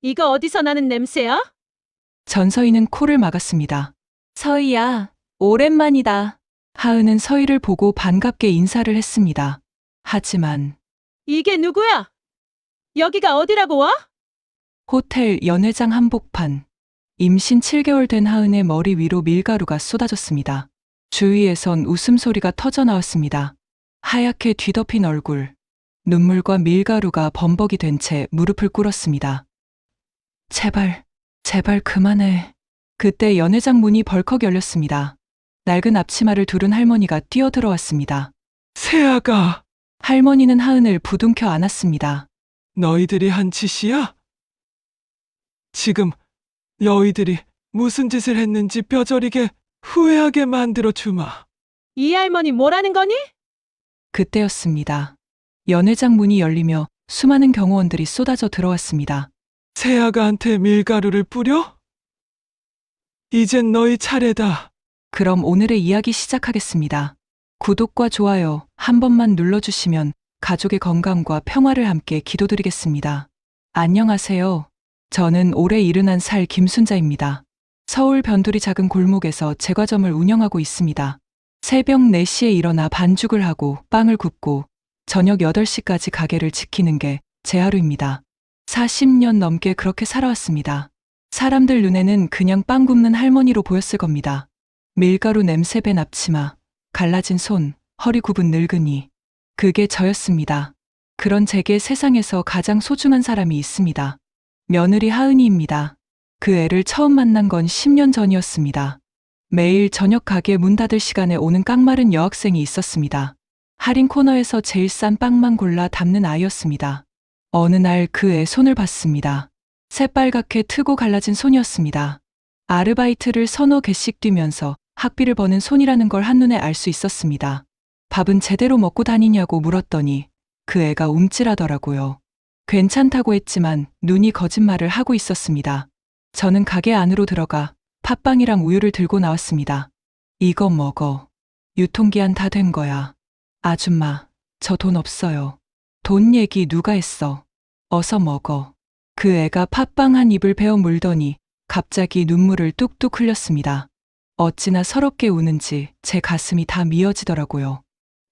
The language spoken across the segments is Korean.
이거 어디서 나는 냄새야? 전서희는 코를 막았습니다. 서희야, 오랜만이다. 하은은 서희를 보고 반갑게 인사를 했습니다. 하지만 이게 누구야? 여기가 어디라고 와? 호텔 연회장 한복판. 임신 7개월 된 하은의 머리 위로 밀가루가 쏟아졌습니다. 주위에선 웃음소리가 터져 나왔습니다. 하얗게 뒤덮인 얼굴. 눈물과 밀가루가 범벅이 된 채 무릎을 꿇었습니다. 제발, 제발 그만해. 그때 연회장 문이 벌컥 열렸습니다. 낡은 앞치마를 두른 할머니가 뛰어들어왔습니다. 세아가, 할머니는 하은을 부둥켜 안았습니다. 너희들이 한 짓이야? 지금 너희들이 무슨 짓을 했는지 뼈저리게 후회하게 만들어 주마. 이 할머니 뭐라는 거니? 그때였습니다. 연회장 문이 열리며 수많은 경호원들이 쏟아져 들어왔습니다. 세아가한테 밀가루를 뿌려? 이젠 너희 차례다. 그럼 오늘의 이야기 시작하겠습니다. 구독과 좋아요 한 번만 눌러주시면 가족의 건강과 평화를 함께 기도드리겠습니다. 안녕하세요. 저는 올해 71살 김순자입니다. 서울 변두리 작은 골목에서 제과점을 운영하고 있습니다. 새벽 4시에 일어나 반죽을 하고 빵을 굽고 저녁 8시까지 가게를 지키는 게 제 하루입니다. 40년 넘게 그렇게 살아왔습니다. 사람들 눈에는 그냥 빵 굽는 할머니로 보였을 겁니다. 밀가루 냄새 밴 앞치마, 갈라진 손, 허리 굽은 늙은이. 그게 저였습니다. 그런 제게 세상에서 가장 소중한 사람이 있습니다. 며느리 하은이입니다. 그 애를 처음 만난 건 10년 전이었습니다. 매일 저녁 가게 문 닫을 시간에 오는 깡마른 여학생이 있었습니다. 할인 코너에서 제일 싼 빵만 골라 담는 아이였습니다. 어느 날 그 애 손을 봤습니다. 새빨갛게 트고 갈라진 손이었습니다. 아르바이트를 서너 개씩 뛰면서 학비를 버는 손이라는 걸 한눈에 알 수 있었습니다. 밥은 제대로 먹고 다니냐고 물었더니 그 애가 움찔하더라고요. 괜찮다고 했지만 눈이 거짓말을 하고 있었습니다. 저는 가게 안으로 들어가 팥빵이랑 우유를 들고 나왔습니다. 이거 먹어. 유통기한 다 된 거야. 아줌마, 저 돈 없어요. 돈 얘기 누가 했어? 어서 먹어. 그 애가 팥빵 한 입을 베어 물더니 갑자기 눈물을 뚝뚝 흘렸습니다. 어찌나 서럽게 우는지 제 가슴이 다 미어지더라고요.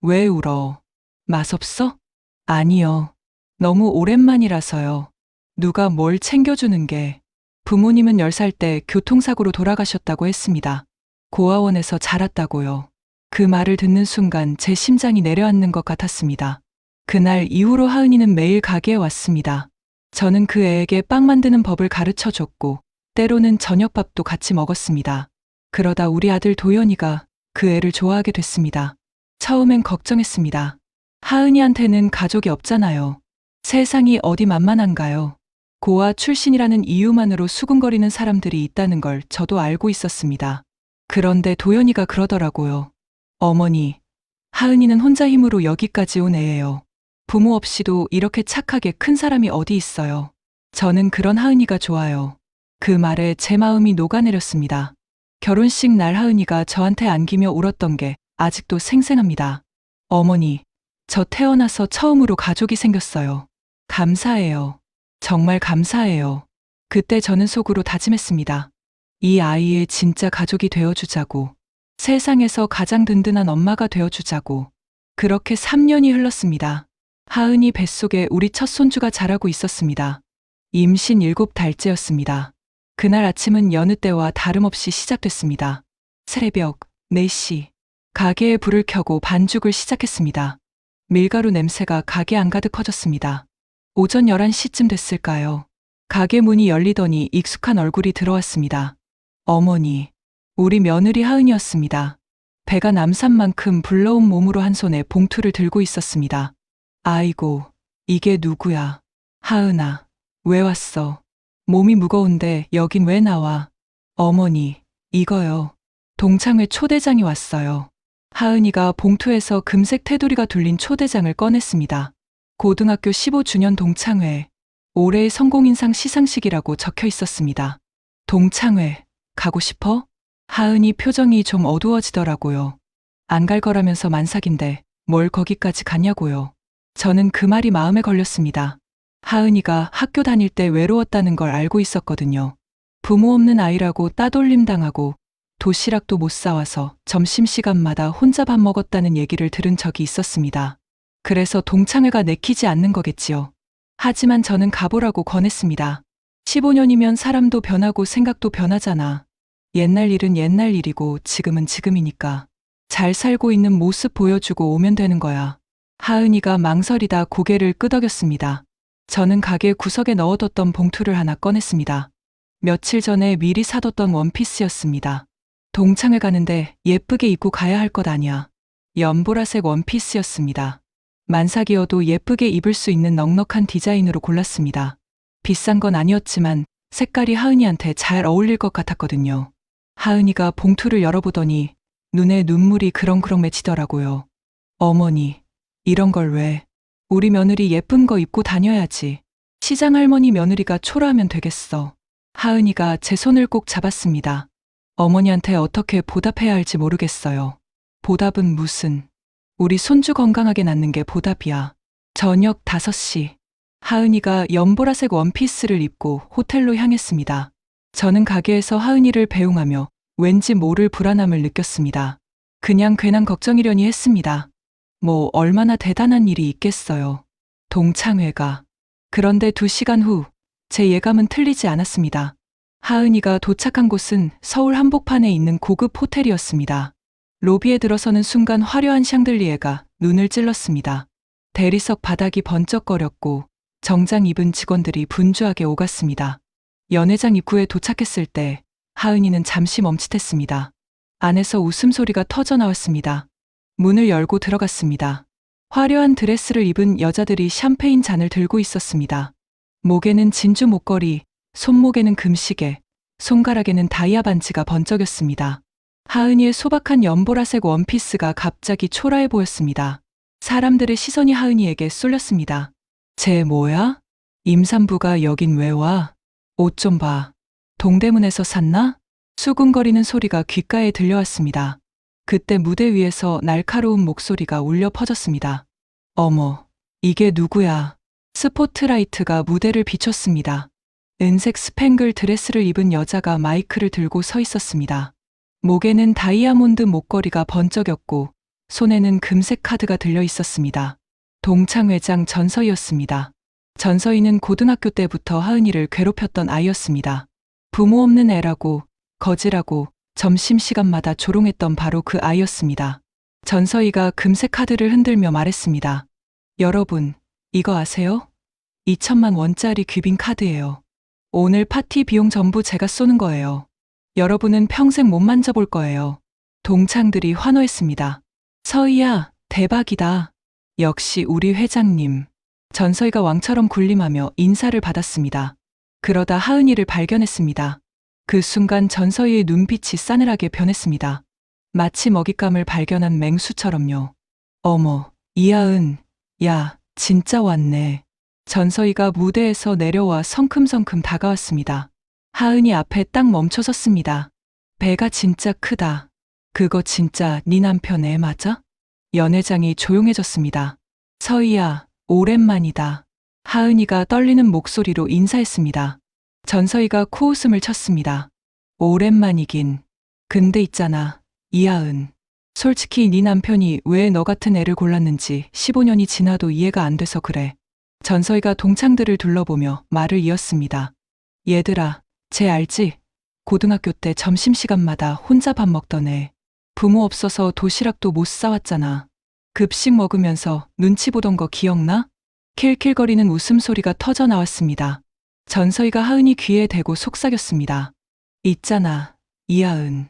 왜 울어? 맛없어? 아니요. 너무 오랜만이라서요. 누가 뭘 챙겨주는 게. 부모님은 10살 때 교통사고로 돌아가셨다고 했습니다. 고아원에서 자랐다고요. 그 말을 듣는 순간 제 심장이 내려앉는 것 같았습니다. 그날 이후로 하은이는 매일 가게에 왔습니다. 저는 그 애에게 빵 만드는 법을 가르쳐 줬고 때로는 저녁밥도 같이 먹었습니다. 그러다 우리 아들 도연이가 그 애를 좋아하게 됐습니다. 처음엔 걱정했습니다. 하은이한테는 가족이 없잖아요. 세상이 어디 만만한가요? 고아 출신이라는 이유만으로 수군거리는 사람들이 있다는 걸 저도 알고 있었습니다. 그런데 도연이가 그러더라고요. 어머니, 하은이는 혼자 힘으로 여기까지 온 애예요. 부모 없이도 이렇게 착하게 큰 사람이 어디 있어요. 저는 그런 하은이가 좋아요. 그 말에 제 마음이 녹아내렸습니다. 결혼식 날 하은이가 저한테 안기며 울었던 게 아직도 생생합니다. 어머니, 저 태어나서 처음으로 가족이 생겼어요. 감사해요. 정말 감사해요. 그때 저는 속으로 다짐했습니다. 이 아이의 진짜 가족이 되어주자고. 세상에서 가장 든든한 엄마가 되어주자고. 그렇게 3년이 흘렀습니다. 하은이 뱃속에 우리 첫 손주가 자라고 있었습니다. 임신 7달째였습니다. 그날 아침은 여느 때와 다름없이 시작됐습니다. 새벽 4시. 가게에 불을 켜고 반죽을 시작했습니다. 밀가루 냄새가 가게 안가득 퍼졌습니다. 오전 11시쯤 됐을까요? 가게 문이 열리더니 익숙한 얼굴이 들어왔습니다. 어머니, 우리 며느리 하은이었습니다. 배가 남산만큼 불러온 몸으로 한 손에 봉투를 들고 있었습니다. 아이고, 이게 누구야? 하은아, 왜 왔어? 몸이 무거운데 여긴 왜 나와? 어머니, 이거요. 동창회 초대장이 왔어요. 하은이가 봉투에서 금색 테두리가 둘린 초대장을 꺼냈습니다. 고등학교 15주년 동창회, 올해의 성공인상 시상식이라고 적혀 있었습니다. 동창회, 가고 싶어? 하은이 표정이 좀 어두워지더라고요. 안 갈 거라면서 만삭인데 뭘 거기까지 가냐고요. 저는 그 말이 마음에 걸렸습니다. 하은이가 학교 다닐 때 외로웠다는 걸 알고 있었거든요. 부모 없는 아이라고 따돌림 당하고 도시락도 못 사와서 점심시간마다 혼자 밥 먹었다는 얘기를 들은 적이 있었습니다. 그래서 동창회가 내키지 않는 거겠지요. 하지만 저는 가보라고 권했습니다. 15년이면 사람도 변하고 생각도 변하잖아. 옛날 일은 옛날 일이고 지금은 지금이니까. 잘 살고 있는 모습 보여주고 오면 되는 거야. 하은이가 망설이다 고개를 끄덕였습니다. 저는 가게 구석에 넣어뒀던 봉투를 하나 꺼냈습니다. 며칠 전에 미리 사뒀던 원피스였습니다. 동창회 가는데 예쁘게 입고 가야 할 것 아니야. 연보라색 원피스였습니다. 만삭이어도 예쁘게 입을 수 있는 넉넉한 디자인으로 골랐습니다. 비싼 건 아니었지만 색깔이 하은이한테 잘 어울릴 것 같았거든요. 하은이가 봉투를 열어보더니 눈에 눈물이 그렁그렁 맺히더라고요. 어머니, 이런 걸 왜? 우리 며느리 예쁜 거 입고 다녀야지. 시장 할머니 며느리가 초라하면 되겠어. 하은이가 제 손을 꼭 잡았습니다. 어머니한테 어떻게 보답해야 할지 모르겠어요. 보답은 무슨? 우리 손주 건강하게 낳는 게 보답이야. 저녁 5시. 하은이가 연보라색 원피스를 입고 호텔로 향했습니다. 저는 가게에서 하은이를 배웅하며 왠지 모를 불안함을 느꼈습니다. 그냥 괜한 걱정이려니 했습니다. 뭐 얼마나 대단한 일이 있겠어요. 동창회가. 그런데 2시간 후 제 예감은 틀리지 않았습니다. 하은이가 도착한 곳은 서울 한복판에 있는 고급 호텔이었습니다. 로비에 들어서는 순간 화려한 샹들리에가 눈을 찔렀습니다. 대리석 바닥이 번쩍거렸고 정장 입은 직원들이 분주하게 오갔습니다. 연회장 입구에 도착했을 때 하은이는 잠시 멈칫했습니다. 안에서 웃음소리가 터져 나왔습니다. 문을 열고 들어갔습니다. 화려한 드레스를 입은 여자들이 샴페인 잔을 들고 있었습니다. 목에는 진주 목걸이, 손목에는 금시계, 손가락에는 다이아 반지가 번쩍였습니다. 하은이의 소박한 연보라색 원피스가 갑자기 초라해 보였습니다. 사람들의 시선이 하은이에게 쏠렸습니다. 쟤 뭐야? 임산부가 여긴 왜 와? 옷 좀 봐. 동대문에서 샀나? 수군거리는 소리가 귓가에 들려왔습니다. 그때 무대 위에서 날카로운 목소리가 울려 퍼졌습니다. 어머, 이게 누구야? 스포트라이트가 무대를 비췄습니다. 은색 스팽글 드레스를 입은 여자가 마이크를 들고 서 있었습니다. 목에는 다이아몬드 목걸이가 번쩍였고 손에는 금색 카드가 들려 있었습니다. 동창회장 전서희였습니다. 전서희는 고등학교 때부터 하은이를 괴롭혔던 아이였습니다. 부모 없는 애라고, 거지라고 점심시간마다 조롱했던 바로 그 아이였습니다. 전서희가 금색 카드를 흔들며 말했습니다. 여러분, 이거 아세요? 2천만 원짜리 귀빈 카드예요. 오늘 파티 비용 전부 제가 쏘는 거예요. 여러분은 평생 못 만져볼 거예요. 동창들이 환호했습니다. 서희야, 대박이다. 역시 우리 회장님. 전서희가 왕처럼 군림하며 인사를 받았습니다. 그러다 하은이를 발견했습니다. 그 순간 전서희의 눈빛이 싸늘하게 변했습니다. 마치 먹잇감을 발견한 맹수처럼요. 어머, 이하은, 야, 진짜 왔네. 전서희가 무대에서 내려와 성큼성큼 다가왔습니다. 하은이 앞에 딱 멈춰 섰습니다. 배가 진짜 크다. 그거 진짜 네 남편 애 맞아? 연회장이 조용해졌습니다. 서희야, 오랜만이다. 하은이가 떨리는 목소리로 인사했습니다. 전서희가 코웃음을 쳤습니다. 오랜만이긴. 근데 있잖아, 이하은. 솔직히 네 남편이 왜 너 같은 애를 골랐는지 15년이 지나도 이해가 안 돼서 그래. 전서희가 동창들을 둘러보며 말을 이었습니다. 얘들아, 쟤 알지? 고등학교 때 점심시간마다 혼자 밥 먹던 애. 부모 없어서 도시락도 못 사왔잖아. 급식 먹으면서 눈치 보던 거 기억나? 킬킬거리는 웃음소리가 터져 나왔습니다. 전서희가 하은이 귀에 대고 속삭였습니다. 있잖아, 이하은.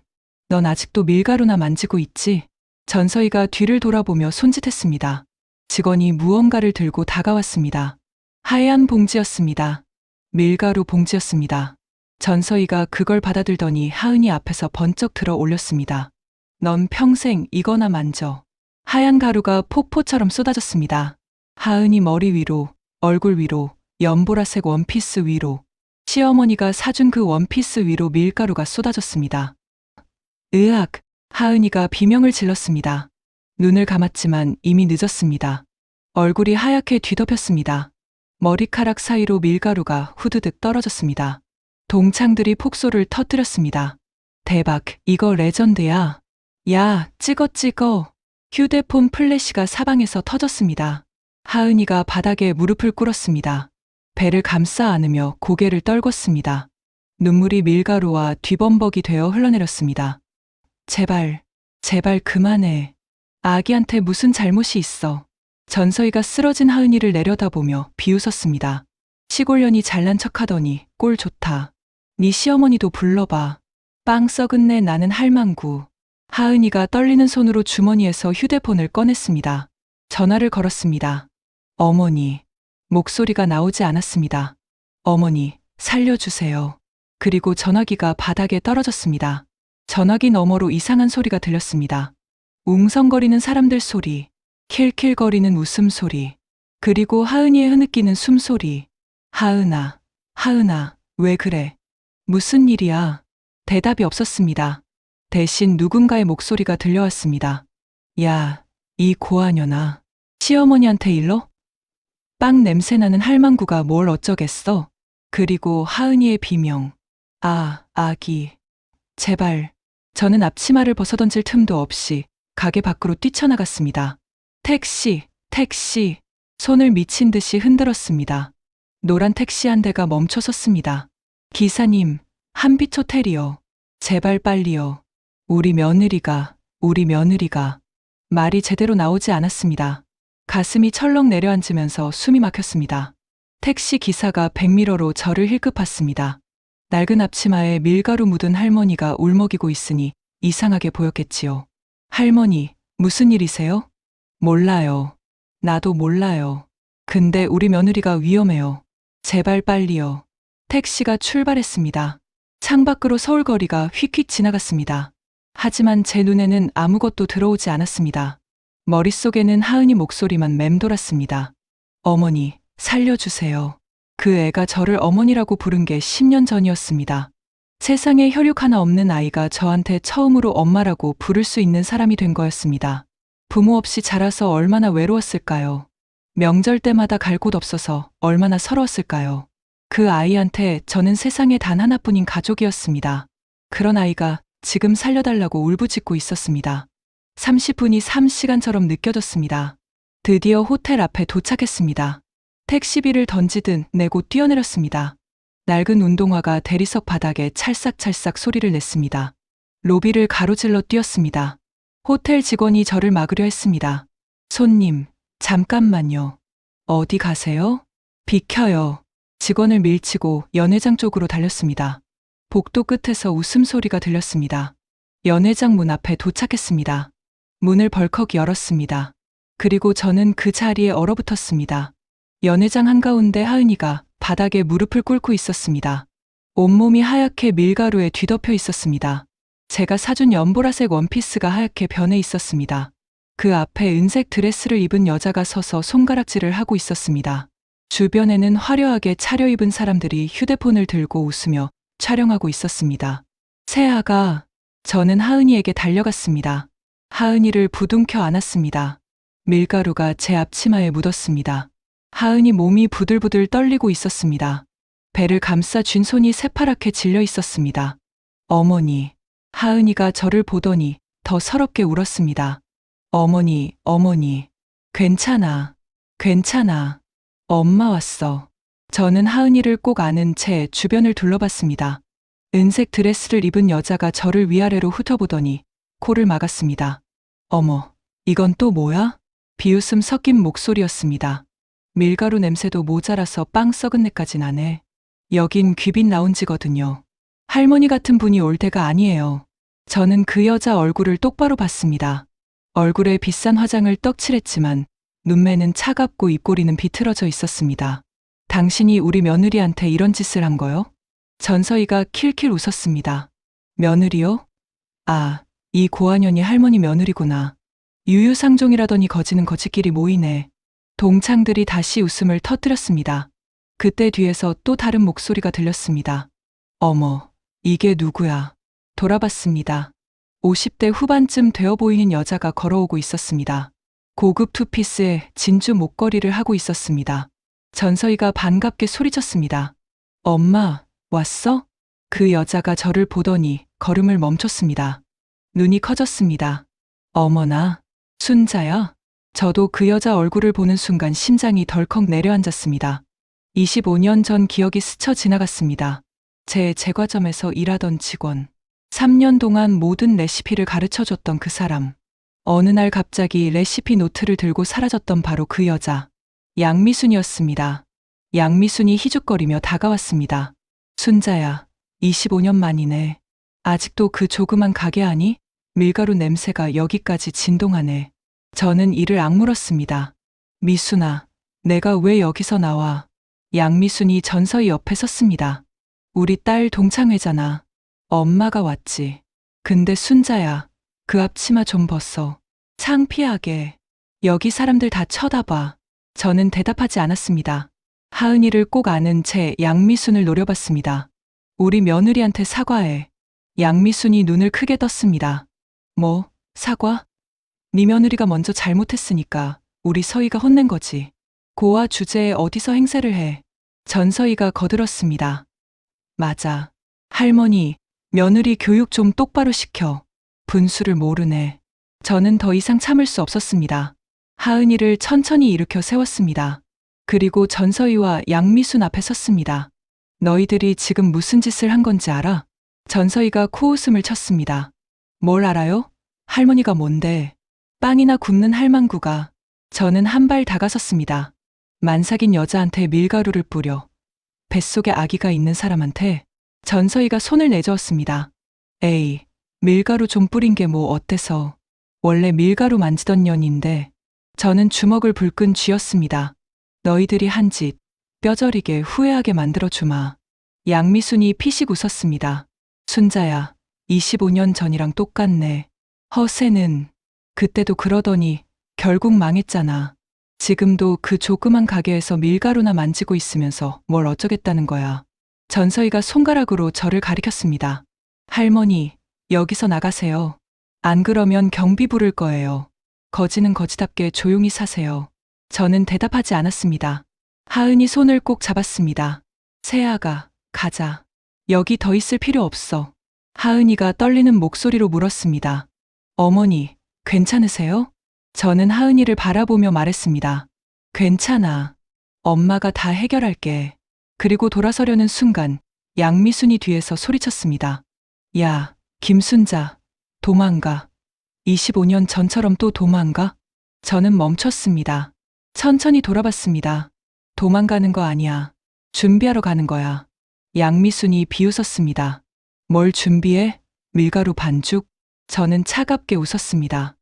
넌 아직도 밀가루나 만지고 있지? 전서희가 뒤를 돌아보며 손짓했습니다. 직원이 무언가를 들고 다가왔습니다. 하얀 봉지였습니다. 밀가루 봉지였습니다. 전서희가 그걸 받아들더니 하은이 앞에서 번쩍 들어 올렸습니다. 넌 평생 이거나 만져. 하얀 가루가 폭포처럼 쏟아졌습니다. 하은이 머리 위로, 얼굴 위로, 연보라색 원피스 위로, 시어머니가 사준 그 원피스 위로 밀가루가 쏟아졌습니다. 으악! 하은이가 비명을 질렀습니다. 눈을 감았지만 이미 늦었습니다. 얼굴이 하얗게 뒤덮였습니다. 머리카락 사이로 밀가루가 후드득 떨어졌습니다. 동창들이 폭소를 터뜨렸습니다. 대박, 이거 레전드야. 야, 찍어. 휴대폰 플래시가 사방에서 터졌습니다. 하은이가 바닥에 무릎을 꿇었습니다. 배를 감싸 안으며 고개를 떨궜습니다. 눈물이 밀가루와 뒤범벅이 되어 흘러내렸습니다. 제발 그만해. 아기한테 무슨 잘못이 있어. 전서희가 쓰러진 하은이를 내려다보며 비웃었습니다. 시골년이 잘난 척하더니 꼴 좋다. 네 시어머니도 불러봐. 빵 썩은 내 나는 할망구. 하은이가 떨리는 손으로 주머니에서 휴대폰을 꺼냈습니다. 전화를 걸었습니다. 어머니. 목소리가 나오지 않았습니다. 어머니, 살려주세요. 그리고 전화기가 바닥에 떨어졌습니다. 전화기 너머로 이상한 소리가 들렸습니다. 웅성거리는 사람들 소리, 킬킬거리는 웃음소리, 그리고 하은이의 흐느끼는 숨소리. 하은아, 왜 그래? 무슨 일이야? 대답이 없었습니다. 대신 누군가의 목소리가 들려왔습니다. 야, 이 고아년아. 시어머니한테 일러? 빵 냄새나는 할망구가 뭘 어쩌겠어? 그리고 하은이의 비명. 아, 아기. 제발. 저는 앞치마를 벗어던질 틈도 없이 가게 밖으로 뛰쳐나갔습니다. 택시. 손을 미친 듯이 흔들었습니다. 노란 택시 한 대가 멈춰 섰습니다. 기사님, 한빛호텔이요. 제발 빨리요. 우리 며느리가. 말이 제대로 나오지 않았습니다. 가슴이 철렁 내려앉으면서 숨이 막혔습니다. 택시 기사가 백미러로 저를 힐끗봤습니다. 낡은 앞치마에 밀가루 묻은 할머니가 울먹이고 있으니 이상하게 보였겠지요. 할머니, 무슨 일이세요? 몰라요. 나도 몰라요. 근데 우리 며느리가 위험해요. 제발 빨리요. 택시가 출발했습니다. 창밖으로 서울거리가 휙휙 지나갔습니다. 하지만 제 눈에는 아무것도 들어오지 않았습니다. 머릿속에는 하은이 목소리만 맴돌았습니다. 어머니, 살려주세요. 그 애가 저를 어머니라고 부른 게 10년 전이었습니다. 세상에 혈육 하나 없는 아이가 저한테 처음으로 엄마라고 부를 수 있는 사람이 된 거였습니다. 부모 없이 자라서 얼마나 외로웠을까요? 명절 때마다 갈 곳 없어서 얼마나 서러웠을까요? 그 아이한테 저는 세상에 단 하나뿐인 가족이었습니다. 그런 아이가 지금 살려달라고 울부짖고 있었습니다. 30분이 3시간처럼 느껴졌습니다. 드디어 호텔 앞에 도착했습니다. 택시비를 던지듯 내고 뛰어내렸습니다. 낡은 운동화가 대리석 바닥에 찰싹찰싹 소리를 냈습니다. 로비를 가로질러 뛰었습니다. 호텔 직원이 저를 막으려 했습니다. 손님, 잠깐만요. 어디 가세요? 비켜요. 직원을 밀치고 연회장 쪽으로 달렸습니다. 복도 끝에서 웃음소리가 들렸습니다. 연회장 문 앞에 도착했습니다. 문을 벌컥 열었습니다. 그리고 저는 그 자리에 얼어붙었습니다. 연회장 한가운데 하은이가 바닥에 무릎을 꿇고 있었습니다. 온몸이 하얗게 밀가루에 뒤덮여 있었습니다. 제가 사준 연보라색 원피스가 하얗게 변해 있었습니다. 그 앞에 은색 드레스를 입은 여자가 서서 손가락질을 하고 있었습니다. 주변에는 화려하게 차려입은 사람들이 휴대폰을 들고 웃으며 촬영하고 있었습니다. 새아가, 저는 하은이에게 달려갔습니다. 하은이를 부둥켜 안았습니다. 밀가루가 제 앞치마에 묻었습니다. 하은이 몸이 부들부들 떨리고 있었습니다. 배를 감싸 쥔 손이 새파랗게 질려 있었습니다. 어머니. 하은이가 저를 보더니 더 서럽게 울었습니다. 어머니. 괜찮아. 엄마 왔어. 저는 하은이를 꼭 안은 채 주변을 둘러봤습니다. 은색 드레스를 입은 여자가 저를 위아래로 훑어보더니 코를 막았습니다. 어머, 이건 또 뭐야? 비웃음 섞인 목소리였습니다. 밀가루 냄새도 모자라서 빵 썩은 내까지 나네. 여긴 귀빈 라운지거든요. 할머니 같은 분이 올 때가 아니에요. 저는 그 여자 얼굴을 똑바로 봤습니다. 얼굴에 비싼 화장을 떡칠했지만 눈매는 차갑고 입꼬리는 비틀어져 있었습니다. 당신이 우리 며느리한테 이런 짓을 한 거요? 전서희가 킬킬 웃었습니다. 며느리요? 아, 이 고아년이 할머니 며느리구나. 유유상종이라더니 거지는 거지끼리 모이네. 동창들이 다시 웃음을 터뜨렸습니다. 그때 뒤에서 또 다른 목소리가 들렸습니다. 어머, 이게 누구야? 돌아봤습니다. 50대 후반쯤 되어 보이는 여자가 걸어오고 있었습니다. 고급 투피스에 진주 목걸이를 하고 있었습니다. 전서희가 반갑게 소리쳤습니다. 엄마, 왔어? 그 여자가 저를 보더니 걸음을 멈췄습니다. 눈이 커졌습니다. 어머나, 순자야? 저도 그 여자 얼굴을 보는 순간 심장이 덜컥 내려앉았습니다. 25년 전 기억이 스쳐 지나갔습니다. 제 제과점에서 일하던 직원. 3년 동안 모든 레시피를 가르쳐줬던 그 사람. 어느 날 갑자기 레시피 노트를 들고 사라졌던 바로 그 여자. 양미순이었습니다. 양미순이 희죽거리며 다가왔습니다. 순자야, 25년 만이네. 아직도 그 조그만 가게 아니? 밀가루 냄새가 여기까지 진동하네. 저는 이를 악물었습니다. 미순아, 내가 왜 여기서 나와? 양미순이 전서희 옆에 섰습니다. 우리 딸 동창회잖아. 엄마가 왔지. 근데 순자야, 그 앞치마 좀 벗어. 창피하게. 여기 사람들 다 쳐다봐. 저는 대답하지 않았습니다. 하은이를 꼭 아는 채 양미순을 노려봤습니다. 우리 며느리한테 사과해. 양미순이 눈을 크게 떴습니다. 뭐, 사과? 네 며느리가 먼저 잘못했으니까 우리 서희가 혼낸 거지. 고아 주제에 어디서 행세를 해. 전서희가 거들었습니다. 맞아. 할머니, 며느리 교육 좀 똑바로 시켜. 분수를 모르네. 저는 더 이상 참을 수 없었습니다. 하은이를 천천히 일으켜 세웠습니다. 그리고 전서희와 양미순 앞에 섰습니다. 너희들이 지금 무슨 짓을 한 건지 알아? 전서희가 코웃음을 쳤습니다. 뭘 알아요? 할머니가 뭔데? 빵이나 굽는 할망구가. 저는 한 발 다가섰습니다. 만삭인 여자한테 밀가루를 뿌려. 뱃속에 아기가 있는 사람한테. 전서희가 손을 내저었습니다. 에이, 밀가루 좀 뿌린 게 뭐 어때서. 원래 밀가루 만지던 년인데. 저는 주먹을 불끈 쥐었습니다. 너희들이 한 짓, 뼈저리게 후회하게 만들어주마. 양미순이 피식 웃었습니다. 순자야, 25년 전이랑 똑같네. 허세는, 그때도 그러더니 결국 망했잖아. 지금도 그 조그만 가게에서 밀가루나 만지고 있으면서 뭘 어쩌겠다는 거야. 전서희가 손가락으로 저를 가리켰습니다. 할머니, 여기서 나가세요. 안 그러면 경비 부를 거예요. 거지는 거지답게 조용히 사세요. 저는 대답하지 않았습니다. 하은이 손을 꼭 잡았습니다. 세아가, 가자. 여기 더 있을 필요 없어. 하은이가 떨리는 목소리로 물었습니다. 어머니, 괜찮으세요? 저는 하은이를 바라보며 말했습니다. 괜찮아. 엄마가 다 해결할게. 그리고 돌아서려는 순간 양미순이 뒤에서 소리쳤습니다. 야, 김순자, 도망가. 25년 전처럼 또 도망가? 저는 멈췄습니다. 천천히 돌아봤습니다. 도망가는 거 아니야. 준비하러 가는 거야. 양미순이 비웃었습니다. 뭘 준비해? 밀가루 반죽? 저는 차갑게 웃었습니다.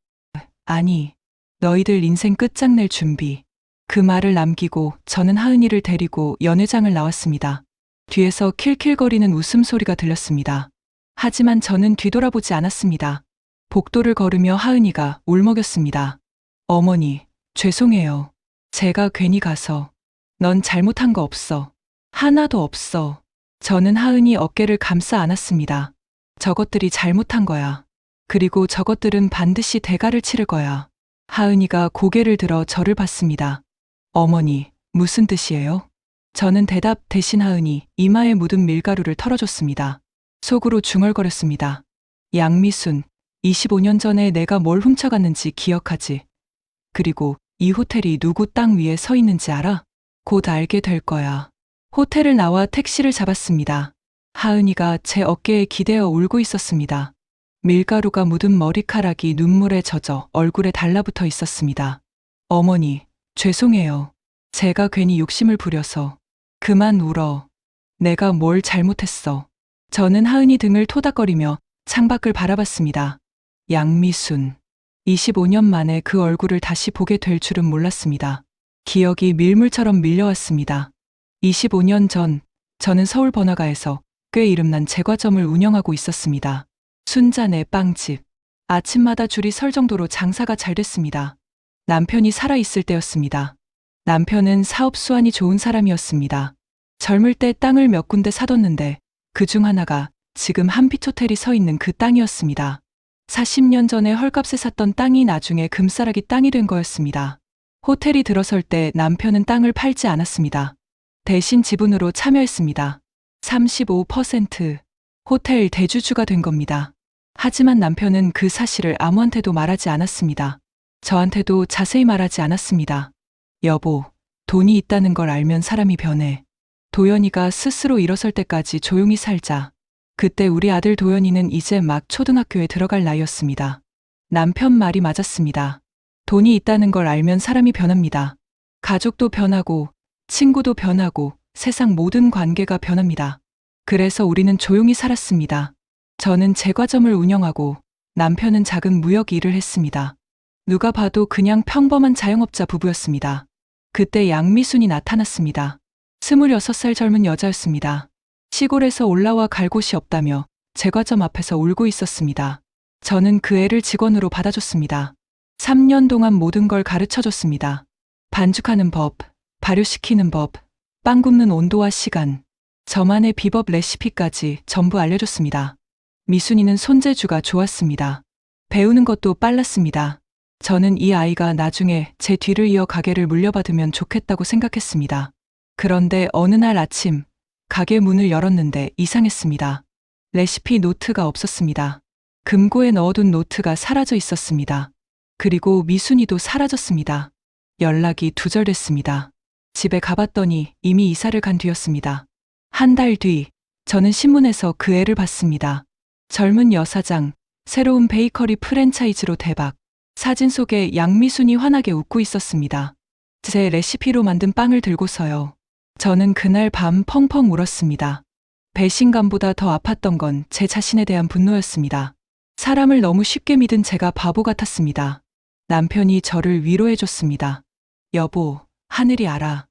아니, 너희들 인생 끝장낼 준비. 그 말을 남기고 저는 하은이를 데리고 연회장을 나왔습니다. 뒤에서 킬킬거리는 웃음소리가 들렸습니다. 하지만 저는 뒤돌아보지 않았습니다. 복도를 걸으며 하은이가 울먹였습니다. 어머니, 죄송해요. 제가 괜히 가서. 넌 잘못한 거 없어. 하나도 없어. 저는 하은이 어깨를 감싸 안았습니다. 저것들이 잘못한 거야. 그리고 저것들은 반드시 대가를 치를 거야. 하은이가 고개를 들어 저를 봤습니다. 어머니, 무슨 뜻이에요? 저는 대답 대신 하은이 이마에 묻은 밀가루를 털어줬습니다. 속으로 중얼거렸습니다. 양미순, 25년 전에 내가 뭘 훔쳐갔는지 기억하지? 그리고 이 호텔이 누구 땅 위에 서 있는지 알아? 곧 알게 될 거야. 호텔을 나와 택시를 잡았습니다. 하은이가 제 어깨에 기대어 울고 있었습니다. 밀가루가 묻은 머리카락이 눈물에 젖어 얼굴에 달라붙어 있었습니다. 어머니, 죄송해요. 제가 괜히 욕심을 부려서. 그만 울어. 내가 뭘 잘못했어. 저는 하은이 등을 토닥거리며 창밖을 바라봤습니다. 양미순. 25년 만에 그 얼굴을 다시 보게 될 줄은 몰랐습니다. 기억이 밀물처럼 밀려왔습니다. 25년 전, 저는 서울 번화가에서 꽤 이름난 제과점을 운영하고 있었습니다. 순자네 빵집. 아침마다 줄이 설 정도로 장사가 잘 됐습니다. 남편이 살아있을 때였습니다. 남편은 사업 수완이 좋은 사람이었습니다. 젊을 때 땅을 몇 군데 사뒀는데 그중 하나가 지금 한빛호텔이 서 있는 그 땅이었습니다. 40년 전에 헐값에 샀던 땅이 나중에 금싸라기 땅이 된 거였습니다. 호텔이 들어설 때 남편은 땅을 팔지 않았습니다. 대신 지분으로 참여했습니다. 35% 호텔 대주주가 된 겁니다. 하지만 남편은 그 사실을 아무한테도 말하지 않았습니다. 저한테도 자세히 말하지 않았습니다. 여보, 돈이 있다는 걸 알면 사람이 변해. 도연이가 스스로 일어설 때까지 조용히 살자. 그때 우리 아들 도연이는 이제 막 초등학교에 들어갈 나이였습니다. 남편 말이 맞았습니다. 돈이 있다는 걸 알면 사람이 변합니다. 가족도 변하고, 친구도 변하고, 세상 모든 관계가 변합니다. 그래서 우리는 조용히 살았습니다. 저는 제과점을 운영하고, 남편은 작은 무역 일을 했습니다. 누가 봐도 그냥 평범한 자영업자 부부였습니다. 그때 양미순이 나타났습니다. 26살 젊은 여자였습니다. 시골에서 올라와 갈 곳이 없다며 제과점 앞에서 울고 있었습니다. 저는 그 애를 직원으로 받아줬습니다. 3년 동안 모든 걸 가르쳐줬습니다. 반죽하는 법, 발효시키는 법, 빵 굽는 온도와 시간, 저만의 비법 레시피까지 전부 알려줬습니다. 미순이는 손재주가 좋았습니다. 배우는 것도 빨랐습니다. 저는 이 아이가 나중에 제 뒤를 이어 가게를 물려받으면 좋겠다고 생각했습니다. 그런데 어느 날 아침, 가게 문을 열었는데 이상했습니다. 레시피 노트가 없었습니다. 금고에 넣어둔 노트가 사라져 있었습니다. 그리고 미순이도 사라졌습니다. 연락이 두절됐습니다. 집에 가봤더니 이미 이사를 간 뒤였습니다. 한 달 뒤, 저는 신문에서 그 애를 봤습니다. 젊은 여사장, 새로운 베이커리 프랜차이즈로 대박. 사진 속에 양미순이 환하게 웃고 있었습니다. 제 레시피로 만든 빵을 들고서요. 저는 그날 밤 펑펑 울었습니다. 배신감보다 더 아팠던 건 제 자신에 대한 분노였습니다. 사람을 너무 쉽게 믿은 제가 바보 같았습니다. 남편이 저를 위로해줬습니다. 여보, 하늘이 알아.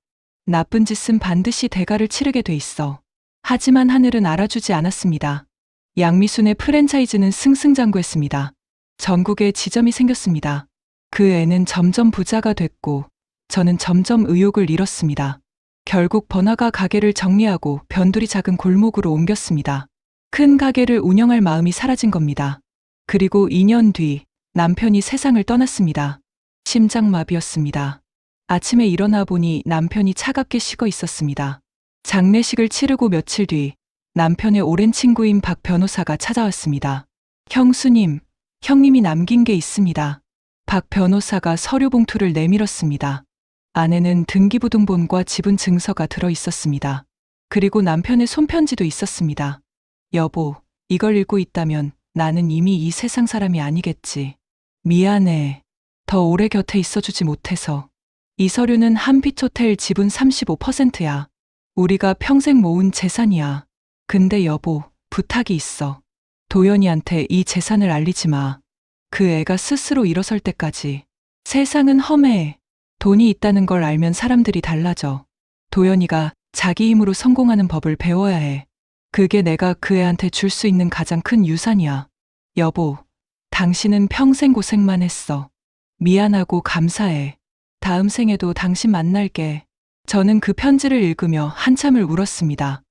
나쁜 짓은 반드시 대가를 치르게 돼 있어. 하지만 하늘은 알아주지 않았습니다. 양미순의 프랜차이즈는 승승장구했습니다. 전국에 지점이 생겼습니다. 그 애는 점점 부자가 됐고, 저는 점점 의욕을 잃었습니다. 결국 번화가 가게를 정리하고 변두리 작은 골목으로 옮겼습니다. 큰 가게를 운영할 마음이 사라진 겁니다. 그리고 2년 뒤 남편이 세상을 떠났습니다. 심장마비였습니다. 아침에 일어나 보니 남편이 차갑게 식어 있었습니다. 장례식을 치르고 며칠 뒤 남편의 오랜 친구인 박 변호사가 찾아왔습니다. 형수님, 형님이 남긴 게 있습니다. 박 변호사가 서류 봉투를 내밀었습니다. 안에는 등기부등본과 지분 증서가 들어 있었습니다. 그리고 남편의 손편지도 있었습니다. 여보, 이걸 읽고 있다면 나는 이미 이 세상 사람이 아니겠지. 미안해. 더 오래 곁에 있어주지 못해서. 이 서류는 한빛호텔 지분 35%야. 우리가 평생 모은 재산이야. 근데 여보, 부탁이 있어. 도연이한테 이 재산을 알리지 마. 그 애가 스스로 일어설 때까지. 세상은 험해. 돈이 있다는 걸 알면 사람들이 달라져. 도연이가 자기 힘으로 성공하는 법을 배워야 해. 그게 내가 그 애한테 줄 수 있는 가장 큰 유산이야. 여보, 당신은 평생 고생만 했어. 미안하고 감사해. 다음 생에도 당신 만날게. 저는 그 편지를 읽으며 한참을 울었습니다.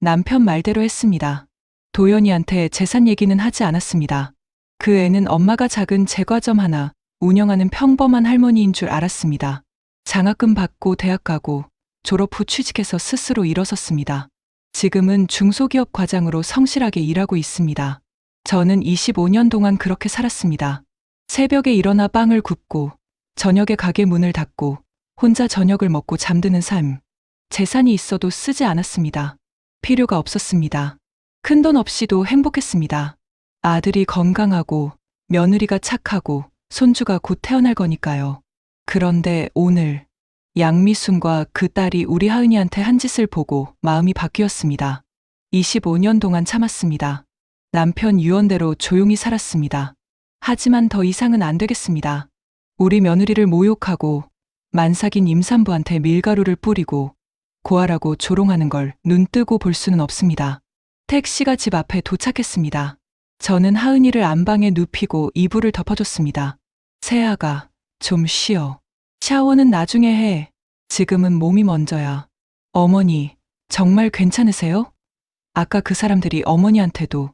남편 말대로 했습니다. 도연이한테 재산 얘기는 하지 않았습니다. 그 애는 엄마가 작은 제과점 하나 운영하는 평범한 할머니인 줄 알았습니다. 장학금 받고 대학 가고 졸업 후 취직해서 스스로 일어섰습니다. 지금은 중소기업 과장으로 성실하게 일하고 있습니다. 저는 25년 동안 그렇게 살았습니다. 새벽에 일어나 빵을 굽고 저녁에 가게 문을 닫고 혼자 저녁을 먹고 잠드는 삶. 재산이 있어도 쓰지 않았습니다. 필요가 없었습니다. 큰돈 없이도 행복했습니다. 아들이 건강하고 며느리가 착하고 손주가 곧 태어날 거니까요. 그런데 오늘 양미순과 그 딸이 우리 하은이한테 한 짓을 보고 마음이 바뀌었습니다. 25년 동안 참았습니다. 남편 유언대로 조용히 살았습니다. 하지만 더 이상은 안 되겠습니다. 우리 며느리를 모욕하고 만삭인 임산부한테 밀가루를 뿌리고 고아라고 조롱하는 걸 눈뜨고 볼 수는 없습니다. 택시가 집 앞에 도착했습니다. 저는 하은이를 안방에 눕히고 이불을 덮어줬습니다. 세아가, 좀 쉬어. 샤워는 나중에 해. 지금은 몸이 먼저야. 어머니, 정말 괜찮으세요? 아까 그 사람들이 어머니한테도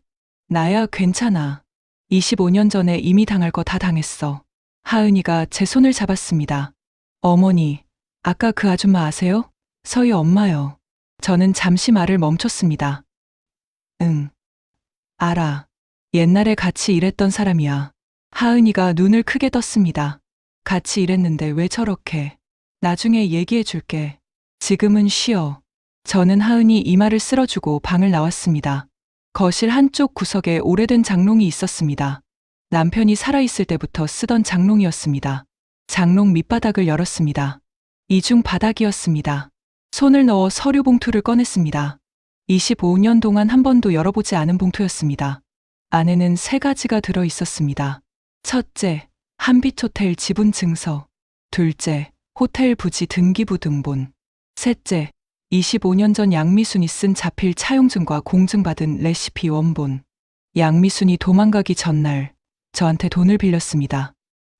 나야 괜찮아. 25년 전에 이미 당할 거 다 당했어. 하은이가 제 손을 잡았습니다. 어머니, 아까 그 아줌마 아세요? 서희 엄마요. 저는 잠시 말을 멈췄습니다. 응, 알아. 옛날에 같이 일했던 사람이야. 하은이가 눈을 크게 떴습니다. 같이 일했는데 왜 저렇게? 나중에 얘기해 줄게. 지금은 쉬어. 저는 하은이 이마를 쓸어주고 방을 나왔습니다. 거실 한쪽 구석에 오래된 장롱이 있었습니다. 남편이 살아있을 때부터 쓰던 장롱이었습니다. 장롱 밑바닥을 열었습니다. 이중 바닥이었습니다. 손을 넣어 서류 봉투를 꺼냈습니다. 25년 동안 한 번도 열어보지 않은 봉투였습니다. 안에는 3가지가 들어 있었습니다. 첫째, 한빛호텔 지분 증서. 둘째, 호텔 부지 등기부 등본. 셋째, 25년 전 양미순이 쓴 자필 차용증과 공증받은 레시피 원본. 양미순이 도망가기 전날 저한테 돈을 빌렸습니다.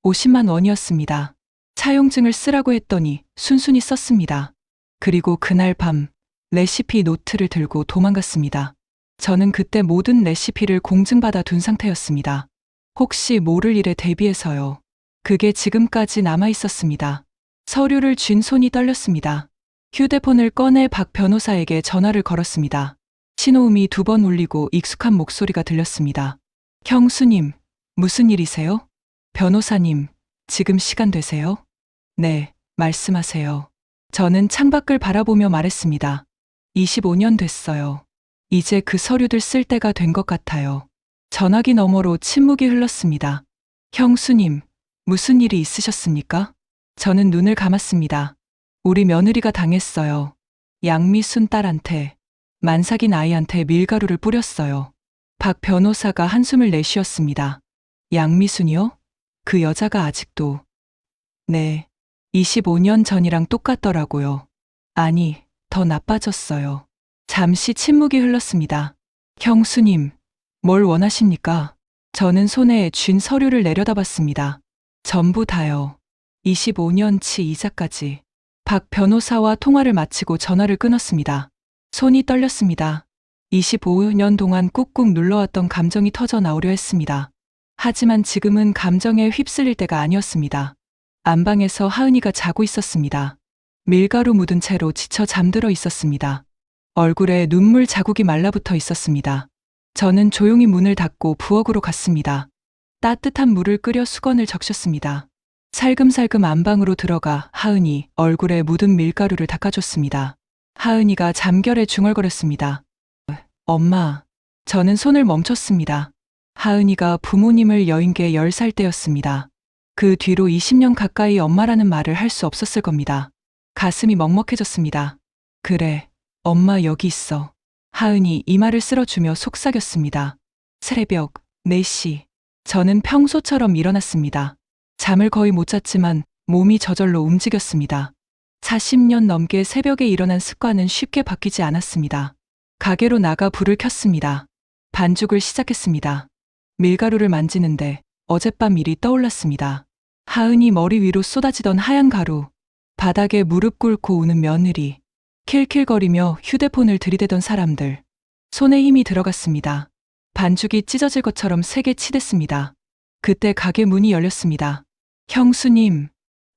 50만 원이었습니다. 차용증을 쓰라고 했더니 순순히 썼습니다. 그리고 그날 밤 레시피 노트를 들고 도망갔습니다. 저는 그때 모든 레시피를 공증받아 둔 상태였습니다. 혹시 모를 일에 대비해서요. 그게 지금까지 남아 있었습니다. 서류를 쥔 손이 떨렸습니다. 휴대폰을 꺼내 박 변호사에게 전화를 걸었습니다. 신호음이 2번 울리고 익숙한 목소리가 들렸습니다. 형수님, 무슨 일이세요? 변호사님, 지금 시간 되세요? 네, 말씀하세요. 저는 창밖을 바라보며 말했습니다. 25년 됐어요. 이제 그 서류들 쓸 때가 된 것 같아요. 전화기 너머로 침묵이 흘렀습니다. 형수님, 무슨 일이 있으셨습니까? 저는 눈을 감았습니다. 우리 며느리가 당했어요. 양미순 딸한테, 만삭인 아이한테 밀가루를 뿌렸어요. 박 변호사가 한숨을 내쉬었습니다. 양미순이요? 그 여자가 아직도. 네, 25년 전이랑 똑같더라고요. 아니, 더 나빠졌어요. 잠시 침묵이 흘렀습니다. 형수님, 뭘 원하십니까? 저는 손에 쥔 서류를 내려다봤습니다. 전부 다요. 25년치 이자까지. 박 변호사와 통화를 마치고 전화를 끊었습니다. 손이 떨렸습니다. 25년 동안 꾹꾹 눌러왔던 감정이 터져 나오려 했습니다. 하지만 지금은 감정에 휩쓸릴 때가 아니었습니다. 안방에서 하은이가 자고 있었습니다. 밀가루 묻은 채로 지쳐 잠들어 있었습니다. 얼굴에 눈물 자국이 말라붙어 있었습니다. 저는 조용히 문을 닫고 부엌으로 갔습니다. 따뜻한 물을 끓여 수건을 적셨습니다. 살금살금 안방으로 들어가 하은이 얼굴에 묻은 밀가루를 닦아줬습니다. 하은이가 잠결에 중얼거렸습니다. 엄마. 저는 손을 멈췄습니다. 하은이가 부모님을 여인 게 10살 때였습니다. 그 뒤로 20년 가까이 엄마라는 말을 할 수 없었을 겁니다. 가슴이 먹먹해졌습니다. 그래, 엄마 여기 있어. 하은이 이마를 쓸어주며 속삭였습니다. 새벽 4시. 저는 평소처럼 일어났습니다. 잠을 거의 못 잤지만 몸이 저절로 움직였습니다. 40년 넘게 새벽에 일어난 습관은 쉽게 바뀌지 않았습니다. 가게로 나가 불을 켰습니다. 반죽을 시작했습니다. 밀가루를 만지는데 어젯밤 일이 떠올랐습니다. 하은이 머리 위로 쏟아지던 하얀 가루, 바닥에 무릎 꿇고 우는 며느리, 킬킬거리며 휴대폰을 들이대던 사람들. 손에 힘이 들어갔습니다. 반죽이 찢어질 것처럼 세게 치댔습니다. 그때 가게 문이 열렸습니다. 형수님,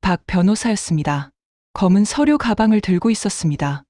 박 변호사였습니다. 검은 서류 가방을 들고 있었습니다.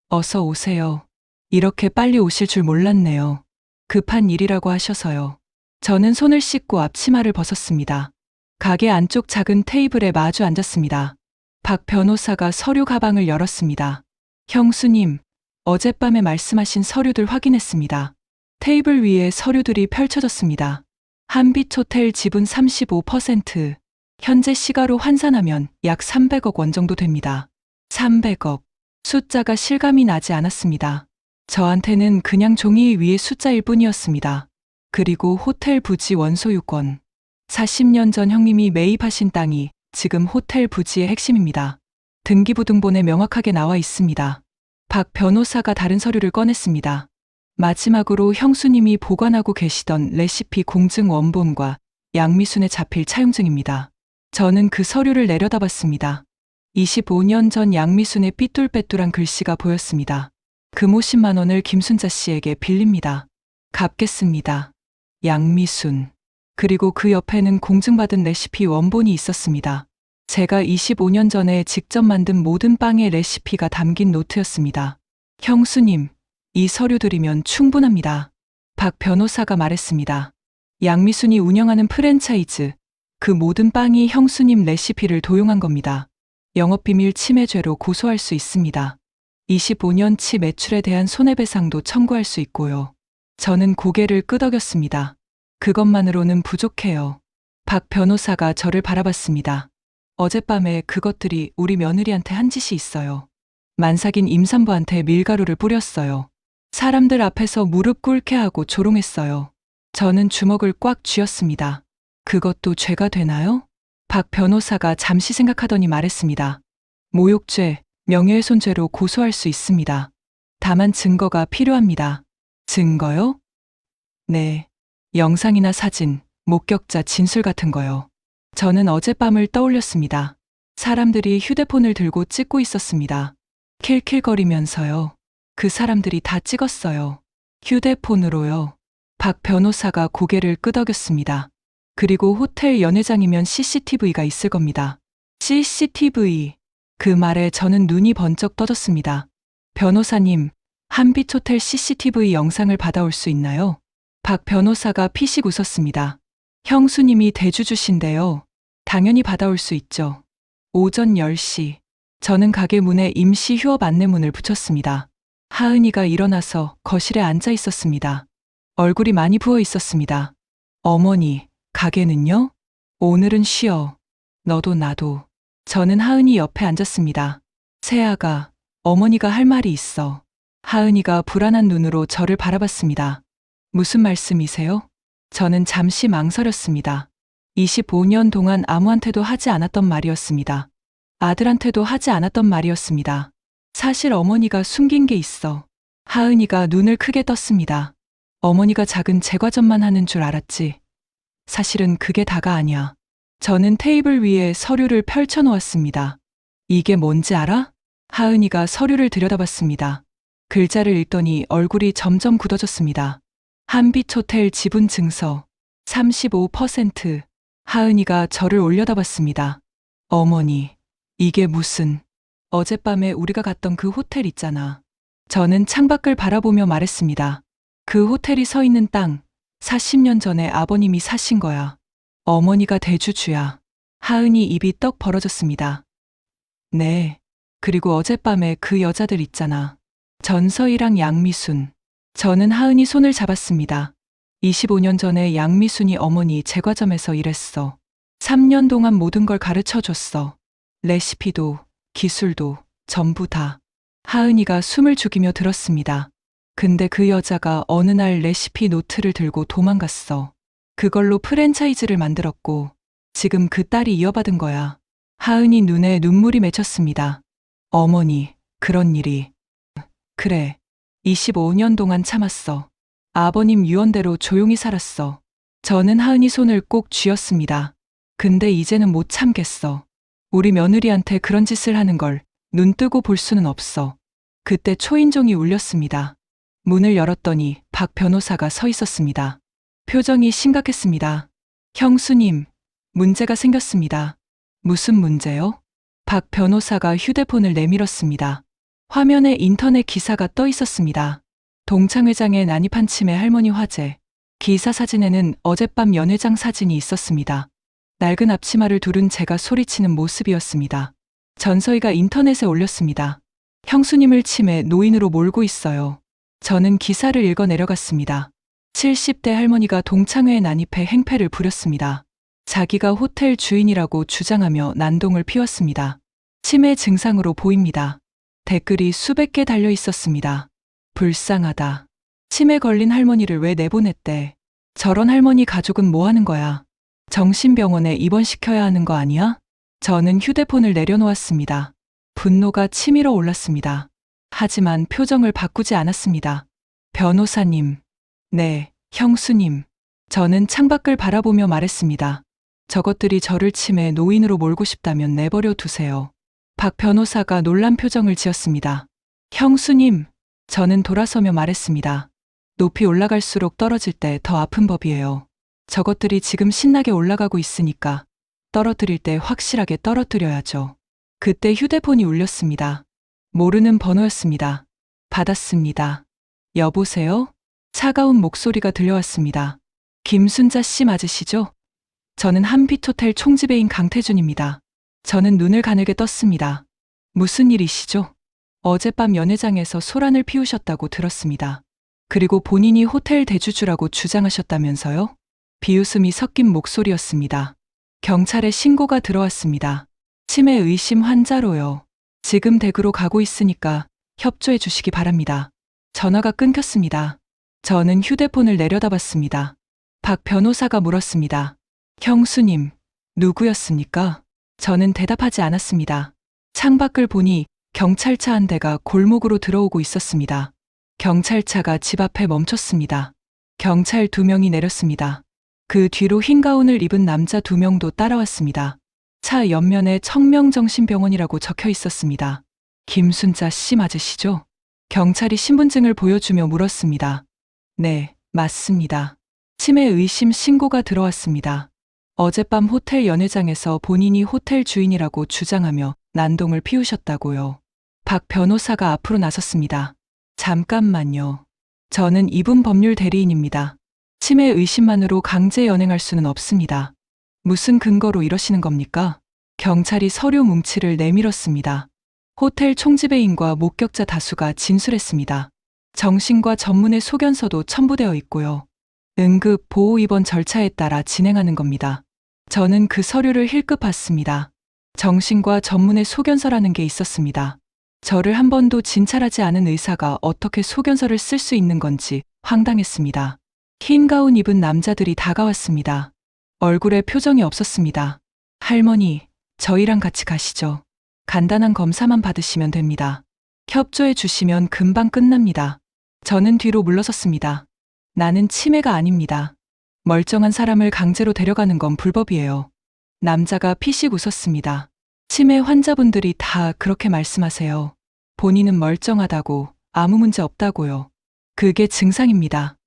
어서 오세요. 이렇게 빨리 오실 줄 몰랐네요. 급한 일이라고 하셔서요. 저는 손을 씻고 앞치마를 벗었습니다. 가게 안쪽 작은 테이블에 마주 앉았습니다. 박 변호사가 서류 가방을 열었습니다. 형수님, 어젯밤에 말씀하신 서류들 확인했습니다. 테이블 위에 서류들이 펼쳐졌습니다. 한빛호텔 지분 35%, 현재 시가로 환산하면 약 300억 원 정도 됩니다. 300억. 숫자가 실감이 나지 않았습니다. 저한테는 그냥 종이 위의 숫자일 뿐이었습니다. 그리고 호텔 부지 원소유권. 40년 전 형님이 매입하신 땅이 지금 호텔 부지의 핵심입니다. 등기부 등본에 명확하게 나와 있습니다. 박 변호사가 다른 서류를 꺼냈습니다. 마지막으로 형수님이 보관하고 계시던 레시피 공증 원본과 양미순의 자필 차용증입니다. 저는 그 서류를 내려다봤습니다. 25년 전 양미순의 삐뚤빼뚤한 글씨가 보였습니다. 금 50만 원을 김순자 씨에게 빌립니다. 갚겠습니다. 양미순. 그리고 그 옆에는 공증받은 레시피 원본이 있었습니다. 제가 25년 전에 직접 만든 모든 빵의 레시피가 담긴 노트였습니다. 형수님, 이 서류 드리면 충분합니다. 박 변호사가 말했습니다. 양미순이 운영하는 프랜차이즈, 그 모든 빵이 형수님 레시피를 도용한 겁니다. 영업비밀 침해죄로 고소할 수 있습니다. 25년치 매출에 대한 손해배상도 청구할 수 있고요. 저는 고개를 끄덕였습니다. 그것만으로는 부족해요. 박 변호사가 저를 바라봤습니다. 어젯밤에 그것들이 우리 며느리한테 한 짓이 있어요. 만삭인 임산부한테 밀가루를 뿌렸어요. 사람들 앞에서 무릎 꿇게 하고 조롱했어요. 저는 주먹을 꽉 쥐었습니다. 그것도 죄가 되나요? 박 변호사가 잠시 생각하더니 말했습니다. 모욕죄, 명예훼손죄로 고소할 수 있습니다. 다만 증거가 필요합니다. 증거요? 네. 영상이나 사진, 목격자 진술 같은 거요. 저는 어젯밤을 떠올렸습니다. 사람들이 휴대폰을 들고 찍고 있었습니다. 킬킬거리면서요. 그 사람들이 다 찍었어요. 휴대폰으로요. 박 변호사가 고개를 끄덕였습니다. 그리고 호텔 연회장이면 CCTV가 있을 겁니다. CCTV. 그 말에 저는 눈이 번쩍 떠졌습니다. 변호사님, 한빛호텔 CCTV 영상을 받아올 수 있나요? 박 변호사가 피식 웃었습니다. 형수님이 대주주신데요. 당연히 받아올 수 있죠. 오전 10시. 저는 가게 문에 임시 휴업 안내문을 붙였습니다. 하은이가 일어나서 거실에 앉아 있었습니다. 얼굴이 많이 부어 있었습니다. 어머니, 가게는요? 오늘은 쉬어. 너도 나도. 저는 하은이 옆에 앉았습니다. 세아가, 어머니가 할 말이 있어. 하은이가 불안한 눈으로 저를 바라봤습니다. 무슨 말씀이세요? 저는 잠시 망설였습니다. 25년 동안 아무한테도 하지 않았던 말이었습니다. 아들한테도 하지 않았던 말이었습니다. 사실 어머니가 숨긴 게 있어. 하은이가 눈을 크게 떴습니다. 어머니가 작은 제과점만 하는 줄 알았지. 사실은 그게 다가 아니야. 저는 테이블 위에 서류를 펼쳐놓았습니다. 이게 뭔지 알아? 하은이가 서류를 들여다봤습니다. 글자를 읽더니 얼굴이 점점 굳어졌습니다. 한빛호텔 지분 증서 35%. 하은이가 저를 올려다봤습니다. 어머니, 이게 무슨... 어젯밤에 우리가 갔던 그 호텔 있잖아. 저는 창밖을 바라보며 말했습니다. 그 호텔이 서 있는 땅, 40년 전에 아버님이 사신 거야. 어머니가 대주주야. 하은이 입이 떡 벌어졌습니다. 네. 그리고 어젯밤에 그 여자들 있잖아. 전서희랑 양미순. 저는 하은이 손을 잡았습니다. 25년 전에 양미순이 어머니 제과점에서 일했어. 3년 동안 모든 걸 가르쳐 줬어. 레시피도, 기술도, 전부 다. 하은이가 숨을 죽이며 들었습니다. 근데 그 여자가 어느 날 레시피 노트를 들고 도망갔어. 그걸로 프랜차이즈를 만들었고, 지금 그 딸이 이어받은 거야. 하은이 눈에 눈물이 맺혔습니다. 어머니, 그런 일이. 그래. 25년 동안 참았어. 아버님 유언대로 조용히 살았어. 저는 하은이 손을 꼭 쥐었습니다. 근데 이제는 못 참겠어. 우리 며느리한테 그런 짓을 하는 걸 눈 뜨고 볼 수는 없어. 그때 초인종이 울렸습니다. 문을 열었더니 박 변호사가 서 있었습니다. 표정이 심각했습니다. 형수님, 문제가 생겼습니다. 무슨 문제요? 박 변호사가 휴대폰을 내밀었습니다. 화면에 인터넷 기사가 떠 있었습니다. 동창회장의 난입한 치매 할머니 화재. 기사 사진에는 어젯밤 연회장 사진이 있었습니다. 낡은 앞치마를 두른 제가 소리치는 모습이었습니다. 전서희가 인터넷에 올렸습니다. 형수님을 치매 노인으로 몰고 있어요. 저는 기사를 읽어 내려갔습니다. 70대 할머니가 동창회에 난입해 행패를 부렸습니다. 자기가 호텔 주인이라고 주장하며 난동을 피웠습니다. 치매 증상으로 보입니다. 댓글이 수백 개 달려 있었습니다. 불쌍하다. 치매 걸린 할머니를 왜 내보냈대? 저런 할머니 가족은 뭐 하는 거야? 정신병원에 입원시켜야 하는 거 아니야? 저는 휴대폰을 내려놓았습니다. 분노가 치밀어 올랐습니다. 하지만 표정을 바꾸지 않았습니다. 변호사님. 네, 형수님. 저는 창밖을 바라보며 말했습니다. 저것들이 저를 치매 노인으로 몰고 싶다면 내버려 두세요. 박 변호사가 놀란 표정을 지었습니다. 형수님. 저는 돌아서며 말했습니다. 높이 올라갈수록 떨어질 때 더 아픈 법이에요. 저것들이 지금 신나게 올라가고 있으니까 떨어뜨릴 때 확실하게 떨어뜨려야죠. 그때 휴대폰이 울렸습니다. 모르는 번호였습니다. 받았습니다. 여보세요? 차가운 목소리가 들려왔습니다. 김순자 씨 맞으시죠? 저는 한빛호텔 총지배인 강태준입니다. 저는 눈을 가늘게 떴습니다. 무슨 일이시죠? 어젯밤 연회장에서 소란을 피우셨다고 들었습니다. 그리고 본인이 호텔 대주주라고 주장하셨다면서요? 비웃음이 섞인 목소리였습니다. 경찰에 신고가 들어왔습니다. 치매 의심 환자로요. 지금 댁으로 가고 있으니까 협조해 주시기 바랍니다. 전화가 끊겼습니다. 저는 휴대폰을 내려다봤습니다. 박 변호사가 물었습니다. 형수님, 누구였습니까? 저는 대답하지 않았습니다. 창밖을 보니 경찰차 한 대가 골목으로 들어오고 있었습니다. 경찰차가 집 앞에 멈췄습니다. 경찰 2명이 내렸습니다. 그 뒤로 흰 가운을 입은 남자 2명도 따라왔습니다. 차 옆면에 청명정신병원이라고 적혀 있었습니다. 김순자 씨 맞으시죠? 경찰이 신분증을 보여주며 물었습니다. 네, 맞습니다. 치매 의심 신고가 들어왔습니다. 어젯밤 호텔 연회장에서 본인이 호텔 주인이라고 주장하며 난동을 피우셨다고요. 박 변호사가 앞으로 나섰습니다. 잠깐만요. 저는 이분 법률 대리인입니다. 치매 의심만으로 강제 연행할 수는 없습니다. 무슨 근거로 이러시는 겁니까? 경찰이 서류 뭉치를 내밀었습니다. 호텔 총지배인과 목격자 다수가 진술했습니다. 정신과 전문의 소견서도 첨부되어 있고요. 응급 보호 입원 절차에 따라 진행하는 겁니다. 저는 그 서류를 힐끗 봤습니다. 정신과 전문의 소견서라는 게 있었습니다. 저를 한 번도 진찰하지 않은 의사가 어떻게 소견서를 쓸 수 있는 건지 황당했습니다. 흰 가운 입은 남자들이 다가왔습니다. 얼굴에 표정이 없었습니다. 할머니, 저희랑 같이 가시죠. 간단한 검사만 받으시면 됩니다. 협조해 주시면 금방 끝납니다. 저는 뒤로 물러섰습니다. 나는 치매가 아닙니다. 멀쩡한 사람을 강제로 데려가는 건 불법이에요. 남자가 피식 웃었습니다. 치매 환자분들이 다 그렇게 말씀하세요. 본인은 멀쩡하다고, 아무 문제 없다고요. 그게 증상입니다.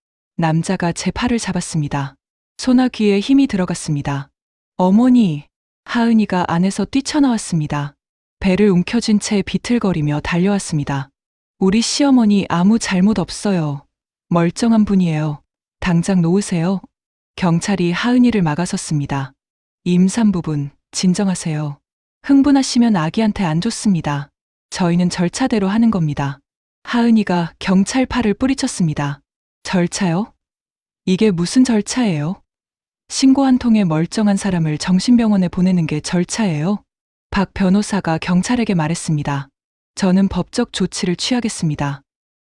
남자가 제 팔을 잡았습니다. 소나 귀에 힘이 들어갔습니다. 어머니, 하은이가 안에서 뛰쳐나왔습니다. 배를 움켜쥔 채 비틀거리며 달려왔습니다. 우리 시어머니 아무 잘못 없어요. 멀쩡한 분이에요. 당장 놓으세요. 경찰이 하은이를 막아섰습니다. 임산부분, 진정하세요. 흥분하시면 아기한테 안 좋습니다. 저희는 절차대로 하는 겁니다. 하은이가 경찰 팔을 뿌리쳤습니다. 절차요? 이게 무슨 절차예요? 신고 한 통에 멀쩡한 사람을 정신병원에 보내는 게 절차예요? 박 변호사가 경찰에게 말했습니다. 저는 법적 조치를 취하겠습니다.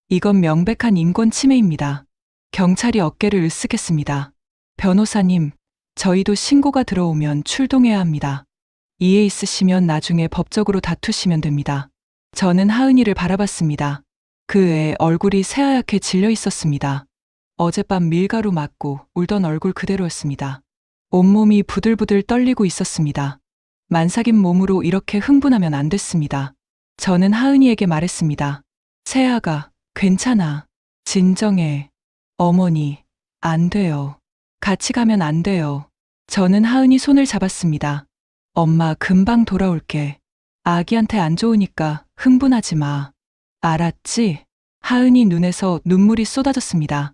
이건 명백한 인권 침해입니다. 경찰이 어깨를 으쓱했습니다. 변호사님, 저희도 신고가 들어오면 출동해야 합니다. 이해 있으시면 나중에 법적으로 다투시면 됩니다. 저는 하은이를 바라봤습니다. 그 애 얼굴이 새하얗게 질려 있었습니다. 어젯밤 밀가루 맞고 울던 얼굴 그대로였습니다. 온몸이 부들부들 떨리고 있었습니다. 만삭인 몸으로 이렇게 흥분하면 안 됐습니다. 저는 하은이에게 말했습니다. 새아가, 괜찮아. 진정해. 어머니, 안 돼요. 같이 가면 안 돼요. 저는 하은이 손을 잡았습니다. 엄마 금방 돌아올게. 아기한테 안 좋으니까 흥분하지 마. 알았지? 하은이 눈에서 눈물이 쏟아졌습니다.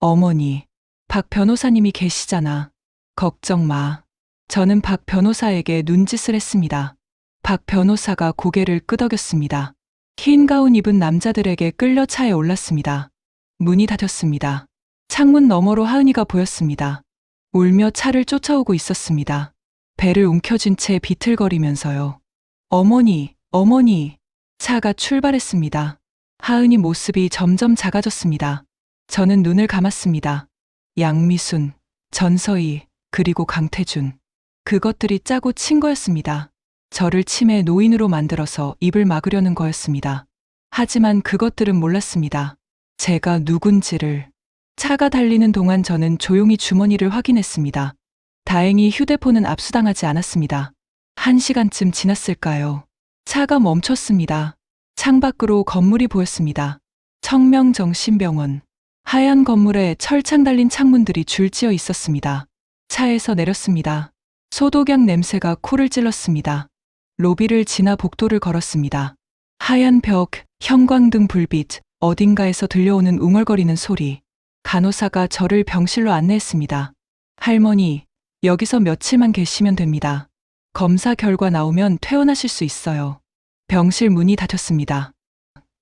어머니, 박 변호사님이 계시잖아. 걱정 마. 저는 박 변호사에게 눈짓을 했습니다. 박 변호사가 고개를 끄덕였습니다. 흰 가운 입은 남자들에게 끌려 차에 올랐습니다. 문이 닫혔습니다. 창문 너머로 하은이가 보였습니다. 울며 차를 쫓아오고 있었습니다. 배를 움켜쥔 채 비틀거리면서요. 어머니, 어머니. 차가 출발했습니다. 하은이 모습이 점점 작아졌습니다. 저는 눈을 감았습니다. 양미순, 전서희, 그리고 강태준. 그것들이 짜고 친 거였습니다. 저를 치매 노인으로 만들어서 입을 막으려는 거였습니다. 하지만 그것들은 몰랐습니다. 제가 누군지를. 차가 달리는 동안 저는 조용히 주머니를 확인했습니다. 다행히 휴대폰은 압수당하지 않았습니다. 1시간쯤 지났을까요? 차가 멈췄습니다. 창밖으로 건물이 보였습니다. 청명정신병원. 하얀 건물에 철창 달린 창문들이 줄지어 있었습니다. 차에서 내렸습니다. 소독약 냄새가 코를 찔렀습니다. 로비를 지나 복도를 걸었습니다. 하얀 벽, 형광등 불빛, 어딘가에서 들려오는 웅얼거리는 소리. 간호사가 저를 병실로 안내했습니다. 할머니, 여기서 며칠만 계시면 됩니다. 검사 결과 나오면 퇴원하실 수 있어요. 병실 문이 닫혔습니다.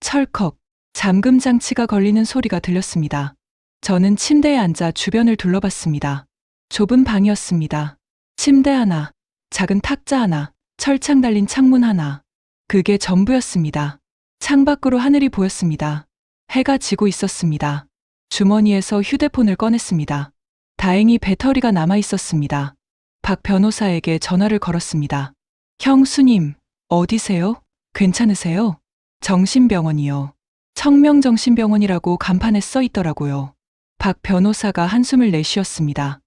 철컥, 잠금 장치가 걸리는 소리가 들렸습니다. 저는 침대에 앉아 주변을 둘러봤습니다. 좁은 방이었습니다. 침대 하나, 작은 탁자 하나, 철창 달린 창문 하나. 그게 전부였습니다. 창밖으로 하늘이 보였습니다. 해가 지고 있었습니다. 주머니에서 휴대폰을 꺼냈습니다. 다행히 배터리가 남아 있었습니다. 박 변호사에게 전화를 걸었습니다. 형수님, 어디세요? 괜찮으세요? 정신병원이요. 청명정신병원이라고 간판에 써 있더라고요. 박 변호사가 한숨을 내쉬었습니다.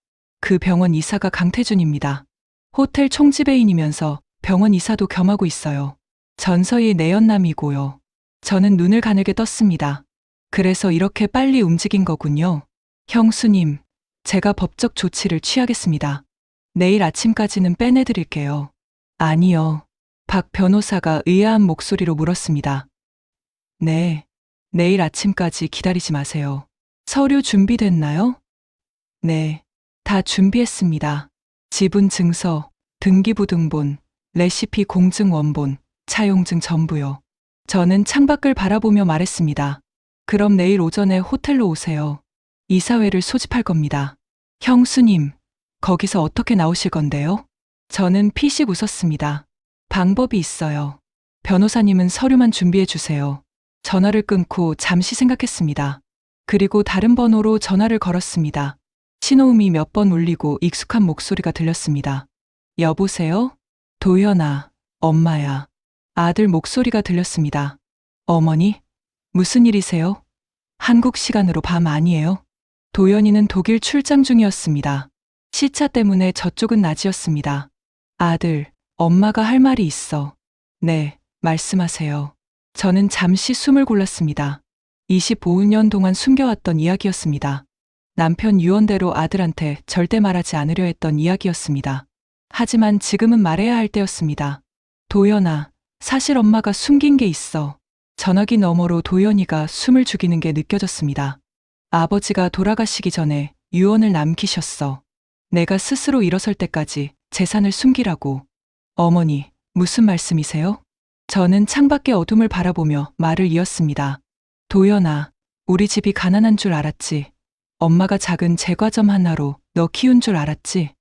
그 병원 이사가 강태준입니다. 호텔 총지배인이면서 병원 이사도 겸하고 있어요. 전서희 내연남이고요. 저는 눈을 가늘게 떴습니다. 그래서 이렇게 빨리 움직인 거군요. 형수님, 제가 법적 조치를 취하겠습니다. 내일 아침까지는 빼내드릴게요. 아니요. 박 변호사가 의아한 목소리로 물었습니다. 네. 내일 아침까지 기다리지 마세요. 서류 준비됐나요? 네. 다 준비했습니다. 지분 증서, 등기부등본, 레시피 공증 원본, 차용증 전부요. 저는 창밖을 바라보며 말했습니다. 그럼 내일 오전에 호텔로 오세요. 이사회를 소집할 겁니다. 형수님, 거기서 어떻게 나오실 건데요? 저는 피식 웃었습니다. 방법이 있어요. 변호사님은 서류만 준비해 주세요. 전화를 끊고 잠시 생각했습니다. 그리고 다른 번호로 전화를 걸었습니다. 신호음이 몇 번 울리고 익숙한 목소리가 들렸습니다. 여보세요? 도현아, 엄마야. 아들 목소리가 들렸습니다. 어머니? 무슨 일이세요? 한국 시간으로 밤 아니에요? 도연이는 독일 출장 중이었습니다. 시차 때문에 저쪽은 낮이었습니다. 아들, 엄마가 할 말이 있어. 네, 말씀하세요. 저는 잠시 숨을 골랐습니다. 25년 동안 숨겨왔던 이야기였습니다. 남편 유언대로 아들한테 절대 말하지 않으려 했던 이야기였습니다. 하지만 지금은 말해야 할 때였습니다. 도연아, 사실 엄마가 숨긴 게 있어. 전화기 너머로 도연이가 숨을 죽이는 게 느껴졌습니다. 아버지가 돌아가시기 전에 유언을 남기셨어. 내가 스스로 일어설 때까지 재산을 숨기라고. 어머니, 무슨 말씀이세요? 저는 창밖의 어둠을 바라보며 말을 이었습니다. 도연아, 우리 집이 가난한 줄 알았지? 엄마가 작은 제과점 하나로 너 키운 줄 알았지?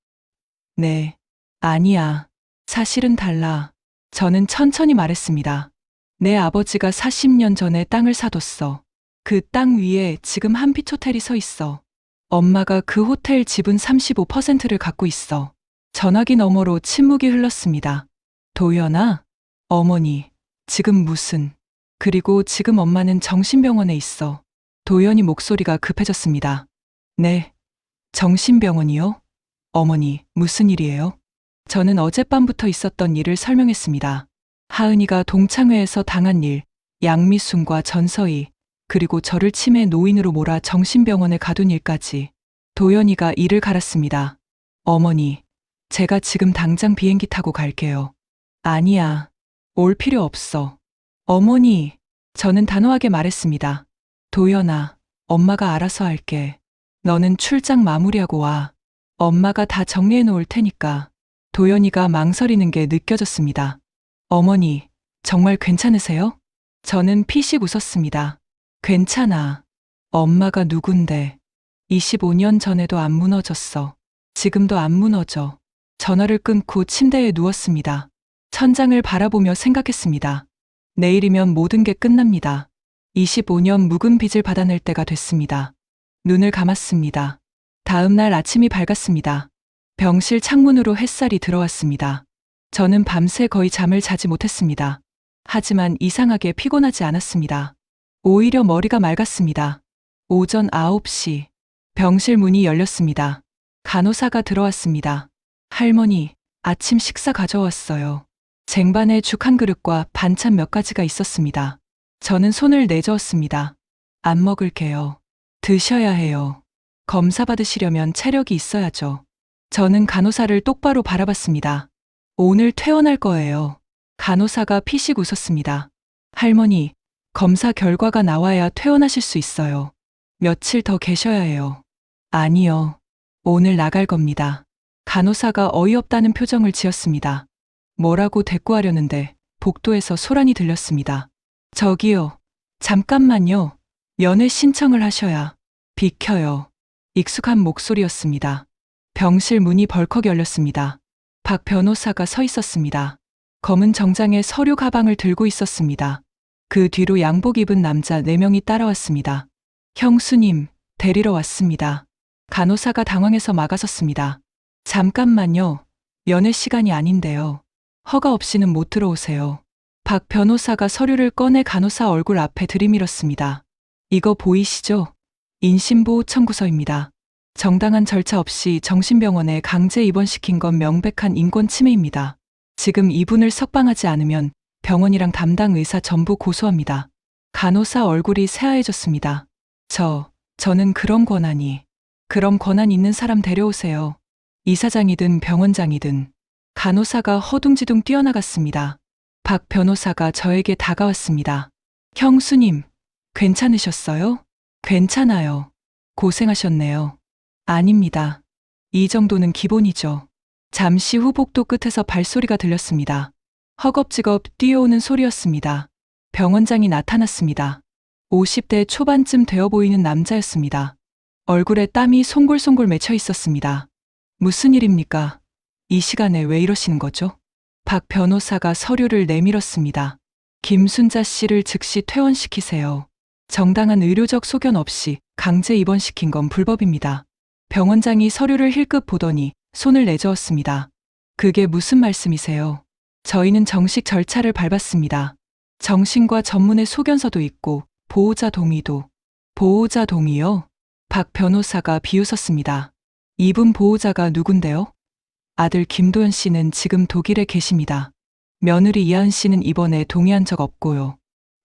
네. 아니야. 사실은 달라. 저는 천천히 말했습니다. 내 아버지가 40년 전에 땅을 사뒀어. 그 땅 위에 지금 한빛 호텔이 서 있어. 엄마가 그 호텔 지분 35%를 갖고 있어. 전화기 너머로 침묵이 흘렀습니다. 도연아, 어머니, 지금 무슨... 그리고 지금 엄마는 정신병원에 있어. 도연이 목소리가 급해졌습니다. 네, 정신병원이요? 어머니, 무슨 일이에요? 저는 어젯밤부터 있었던 일을 설명했습니다. 하은이가 동창회에서 당한 일, 양미순과 전서희, 그리고 저를 치매 노인으로 몰아 정신병원에 가둔 일까지. 도연이가 이를 갈았습니다. 어머니, 제가 지금 당장 비행기 타고 갈게요. 아니야, 올 필요 없어. 어머니, 저는 단호하게 말했습니다. 도연아, 엄마가 알아서 할게. 너는 출장 마무리하고 와. 엄마가 다 정리해 놓을 테니까. 도연이가 망설이는 게 느껴졌습니다. 어머니, 정말 괜찮으세요? 저는 피식 웃었습니다. 괜찮아. 엄마가 누군데. 25년 전에도 안 무너졌어. 지금도 안 무너져. 전화를 끊고 침대에 누웠습니다. 천장을 바라보며 생각했습니다. 내일이면 모든 게 끝납니다. 25년 묵은 빚을 받아낼 때가 됐습니다. 눈을 감았습니다. 다음 날 아침이 밝았습니다. 병실 창문으로 햇살이 들어왔습니다. 저는 밤새 거의 잠을 자지 못했습니다. 하지만 이상하게 피곤하지 않았습니다. 오히려 머리가 맑았습니다. 오전 9시. 병실 문이 열렸습니다. 간호사가 들어왔습니다. 할머니, 아침 식사 가져왔어요. 쟁반에 죽 한 그릇과 반찬 몇 가지가 있었습니다. 저는 손을 내저었습니다. 안 먹을게요. 드셔야 해요. 검사 받으시려면 체력이 있어야죠. 저는 간호사를 똑바로 바라봤습니다. 오늘 퇴원할 거예요. 간호사가 피식 웃었습니다. 할머니, 검사 결과가 나와야 퇴원하실 수 있어요. 며칠 더 계셔야 해요. 아니요. 오늘 나갈 겁니다. 간호사가 어이없다는 표정을 지었습니다. 뭐라고 대꾸하려는데 복도에서 소란이 들렸습니다. 저기요. 잠깐만요. 면회 신청을 하셔야. 비켜요. 익숙한 목소리였습니다. 병실 문이 벌컥 열렸습니다. 박 변호사가 서 있었습니다. 검은 정장에 서류 가방을 들고 있었습니다. 그 뒤로 양복 입은 남자 4명이 따라왔습니다. 형수님, 데리러 왔습니다. 간호사가 당황해서 막아섰습니다. 잠깐만요. 면회 시간이 아닌데요. 허가 없이는 못 들어오세요. 박 변호사가 서류를 꺼내 간호사 얼굴 앞에 들이밀었습니다. 이거 보이시죠? 인신보호 청구서입니다. 정당한 절차 없이 정신병원에 강제 입원시킨 건 명백한 인권 침해입니다. 지금 이분을 석방하지 않으면 병원이랑 담당 의사 전부 고소합니다. 간호사 얼굴이 새하얘졌습니다. 저는 그런 권한 있는 사람 데려오세요. 이사장이든 병원장이든. 간호사가 허둥지둥 뛰어나갔습니다. 박 변호사가 저에게 다가왔습니다. 형수님, 괜찮으셨어요? 괜찮아요. 고생하셨네요. 아닙니다. 이 정도는 기본이죠. 잠시 후 복도 끝에서 발소리가 들렸습니다. 허겁지겁 뛰어오는 소리였습니다. 병원장이 나타났습니다. 50대 초반쯤 되어 보이는 남자였습니다. 얼굴에 땀이 송골송골 맺혀 있었습니다. 무슨 일입니까? 이 시간에 왜 이러시는 거죠? 박 변호사가 서류를 내밀었습니다. 김순자 씨를 즉시 퇴원시키세요. 정당한 의료적 소견 없이 강제 입원시킨 건 불법입니다. 병원장이 서류를 힐끗 보더니 손을 내저었습니다. 그게 무슨 말씀이세요? 저희는 정식 절차를 밟았습니다. 정신과 전문의 소견서도 있고 보호자 동의도. 보호자 동의요? 박 변호사가 비웃었습니다. 이분 보호자가 누군데요? 아들 김도연 씨는 지금 독일에 계십니다. 며느리 이하은 씨는 이번에 동의한 적 없고요.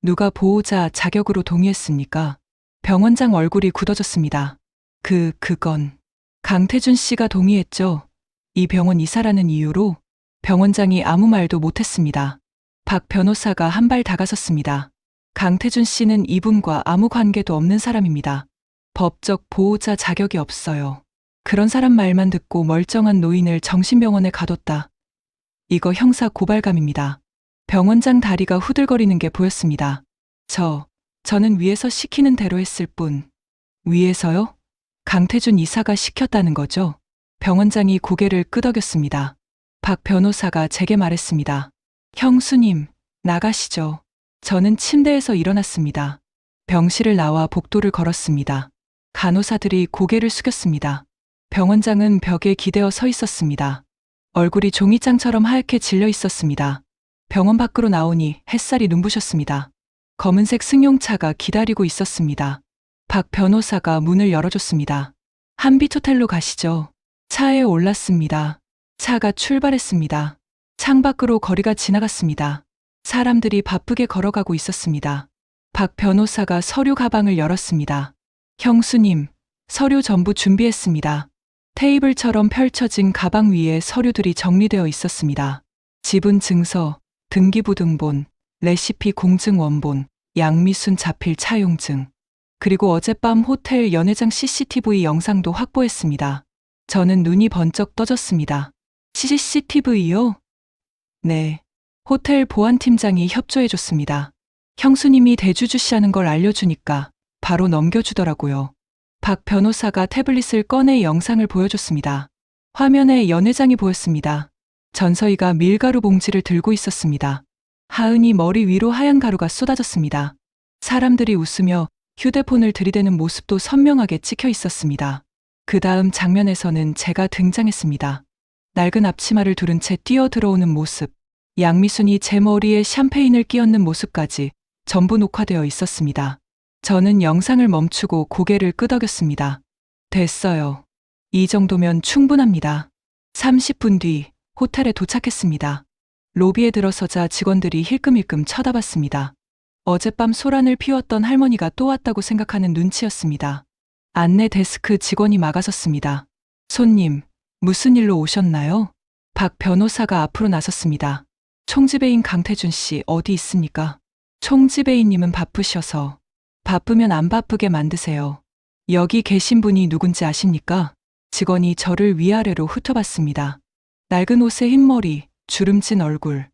누가 보호자 자격으로 동의했습니까? 병원장 얼굴이 굳어졌습니다. 그건 강태준 씨가 동의했죠. 이 병원 이사라는 이유로. 병원장이 아무 말도 못했습니다. 박 변호사가 한 발 다가섰습니다. 강태준 씨는 이분과 아무 관계도 없는 사람입니다. 법적 보호자 자격이 없어요. 그런 사람 말만 듣고 멀쩡한 노인을 정신병원에 가뒀다. 이거 형사 고발감입니다. 병원장 다리가 후들거리는 게 보였습니다. 저는 위에서 시키는 대로 했을 뿐. 위에서요? 강태준 이사가 시켰다는 거죠? 병원장이 고개를 끄덕였습니다. 박 변호사가 제게 말했습니다. 형수님, 나가시죠. 저는 침대에서 일어났습니다. 병실을 나와 복도를 걸었습니다. 간호사들이 고개를 숙였습니다. 병원장은 벽에 기대어 서 있었습니다. 얼굴이 종이장처럼 하얗게 질려 있었습니다. 병원 밖으로 나오니 햇살이 눈부셨습니다. 검은색 승용차가 기다리고 있었습니다. 박 변호사가 문을 열어줬습니다. 한빛호텔로 가시죠. 차에 올랐습니다. 차가 출발했습니다. 창밖으로 거리가 지나갔습니다. 사람들이 바쁘게 걸어가고 있었습니다. 박 변호사가 서류 가방을 열었습니다. 형수님, 서류 전부 준비했습니다. 테이블처럼 펼쳐진 가방 위에 서류들이 정리되어 있었습니다. 지분 증서, 등기부등본, 레시피 공증 원본, 양미순 자필 차용증. 그리고 어젯밤 호텔 연회장 CCTV 영상도 확보했습니다. 저는 눈이 번쩍 떠졌습니다. CCTV요? 네. 호텔 보안팀장이 협조해줬습니다. 형수님이 대주주시하는 걸 알려주니까 바로 넘겨주더라고요. 박 변호사가 태블릿을 꺼내 영상을 보여줬습니다. 화면에 연회장이 보였습니다. 전서희가 밀가루 봉지를 들고 있었습니다. 하은이 머리 위로 하얀 가루가 쏟아졌습니다. 사람들이 웃으며 휴대폰을 들이대는 모습도 선명하게 찍혀 있었습니다. 그 다음 장면에서는 제가 등장했습니다. 낡은 앞치마를 두른 채 뛰어 들어오는 모습, 양미순이 제 머리에 샴페인을 끼얹는 모습까지 전부 녹화되어 있었습니다. 저는 영상을 멈추고 고개를 끄덕였습니다. 됐어요. 이 정도면 충분합니다. 30분 뒤 호텔에 도착했습니다. 로비에 들어서자 직원들이 힐끔힐끔 쳐다봤습니다. 어젯밤 소란을 피웠던 할머니가 또 왔다고 생각하는 눈치였습니다. 안내 데스크 직원이 막아섰습니다. 손님, 무슨 일로 오셨나요? 박 변호사가 앞으로 나섰습니다. 총지배인 강태준 씨 어디 있습니까? 총지배인님은 바쁘셔서. 바쁘면 안 바쁘게 만드세요. 여기 계신 분이 누군지 아십니까? 직원이 저를 위아래로 훑어봤습니다. 낡은 옷에 흰머리, 주름진 얼굴.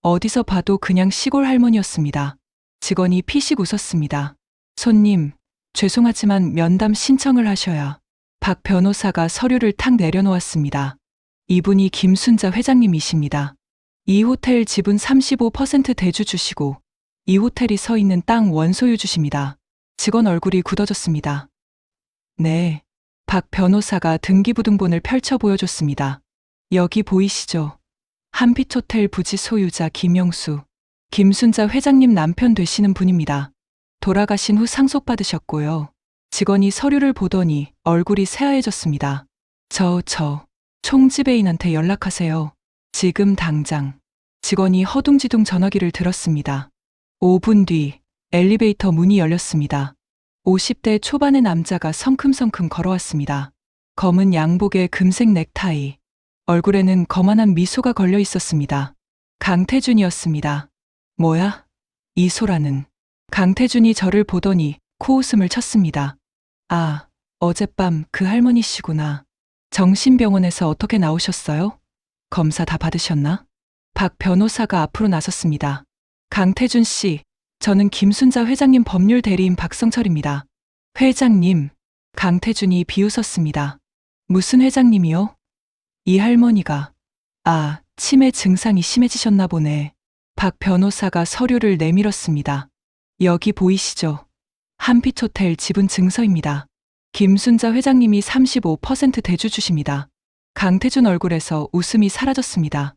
어디서 봐도 그냥 시골 할머니였습니다. 직원이 피식 웃었습니다. 손님, 죄송하지만 면담 신청을 하셔야. 박 변호사가 서류를 탁 내려놓았습니다. 이분이 김순자 회장님이십니다. 이 호텔 지분 35% 대주 주시고 이 호텔이 서 있는 땅 원소유 주십니다. 직원 얼굴이 굳어졌습니다. 네. 박 변호사가 등기부등본을 펼쳐 보여줬습니다. 여기 보이시죠? 한빛호텔 부지 소유자 김영수. 김순자 회장님 남편 되시는 분입니다. 돌아가신 후 상속받으셨고요. 직원이 서류를 보더니 얼굴이 새하얘졌습니다. 총지배인한테 연락하세요. 지금 당장. 직원이 허둥지둥 전화기를 들었습니다. 5분 뒤 엘리베이터 문이 열렸습니다. 50대 초반의 남자가 성큼성큼 걸어왔습니다. 검은 양복에 금색 넥타이. 얼굴에는 거만한 미소가 걸려 있었습니다. 강태준이었습니다. 뭐야? 이소라는. 강태준이 저를 보더니 코웃음을 쳤습니다. 아, 어젯밤 그 할머니시구나. 정신병원에서 어떻게 나오셨어요? 검사 다 받으셨나? 박 변호사가 앞으로 나섰습니다. 강태준 씨, 저는 김순자 회장님 법률 대리인 박성철입니다. 회장님, 강태준이 비웃었습니다. 무슨 회장님이요? 이 할머니가. 아, 치매 증상이 심해지셨나 보네. 박 변호사가 서류를 내밀었습니다. 여기 보이시죠? 한빛호텔 지분 증서입니다. 김순자 회장님이 35% 대주 주십니다. 강태준 얼굴에서 웃음이 사라졌습니다.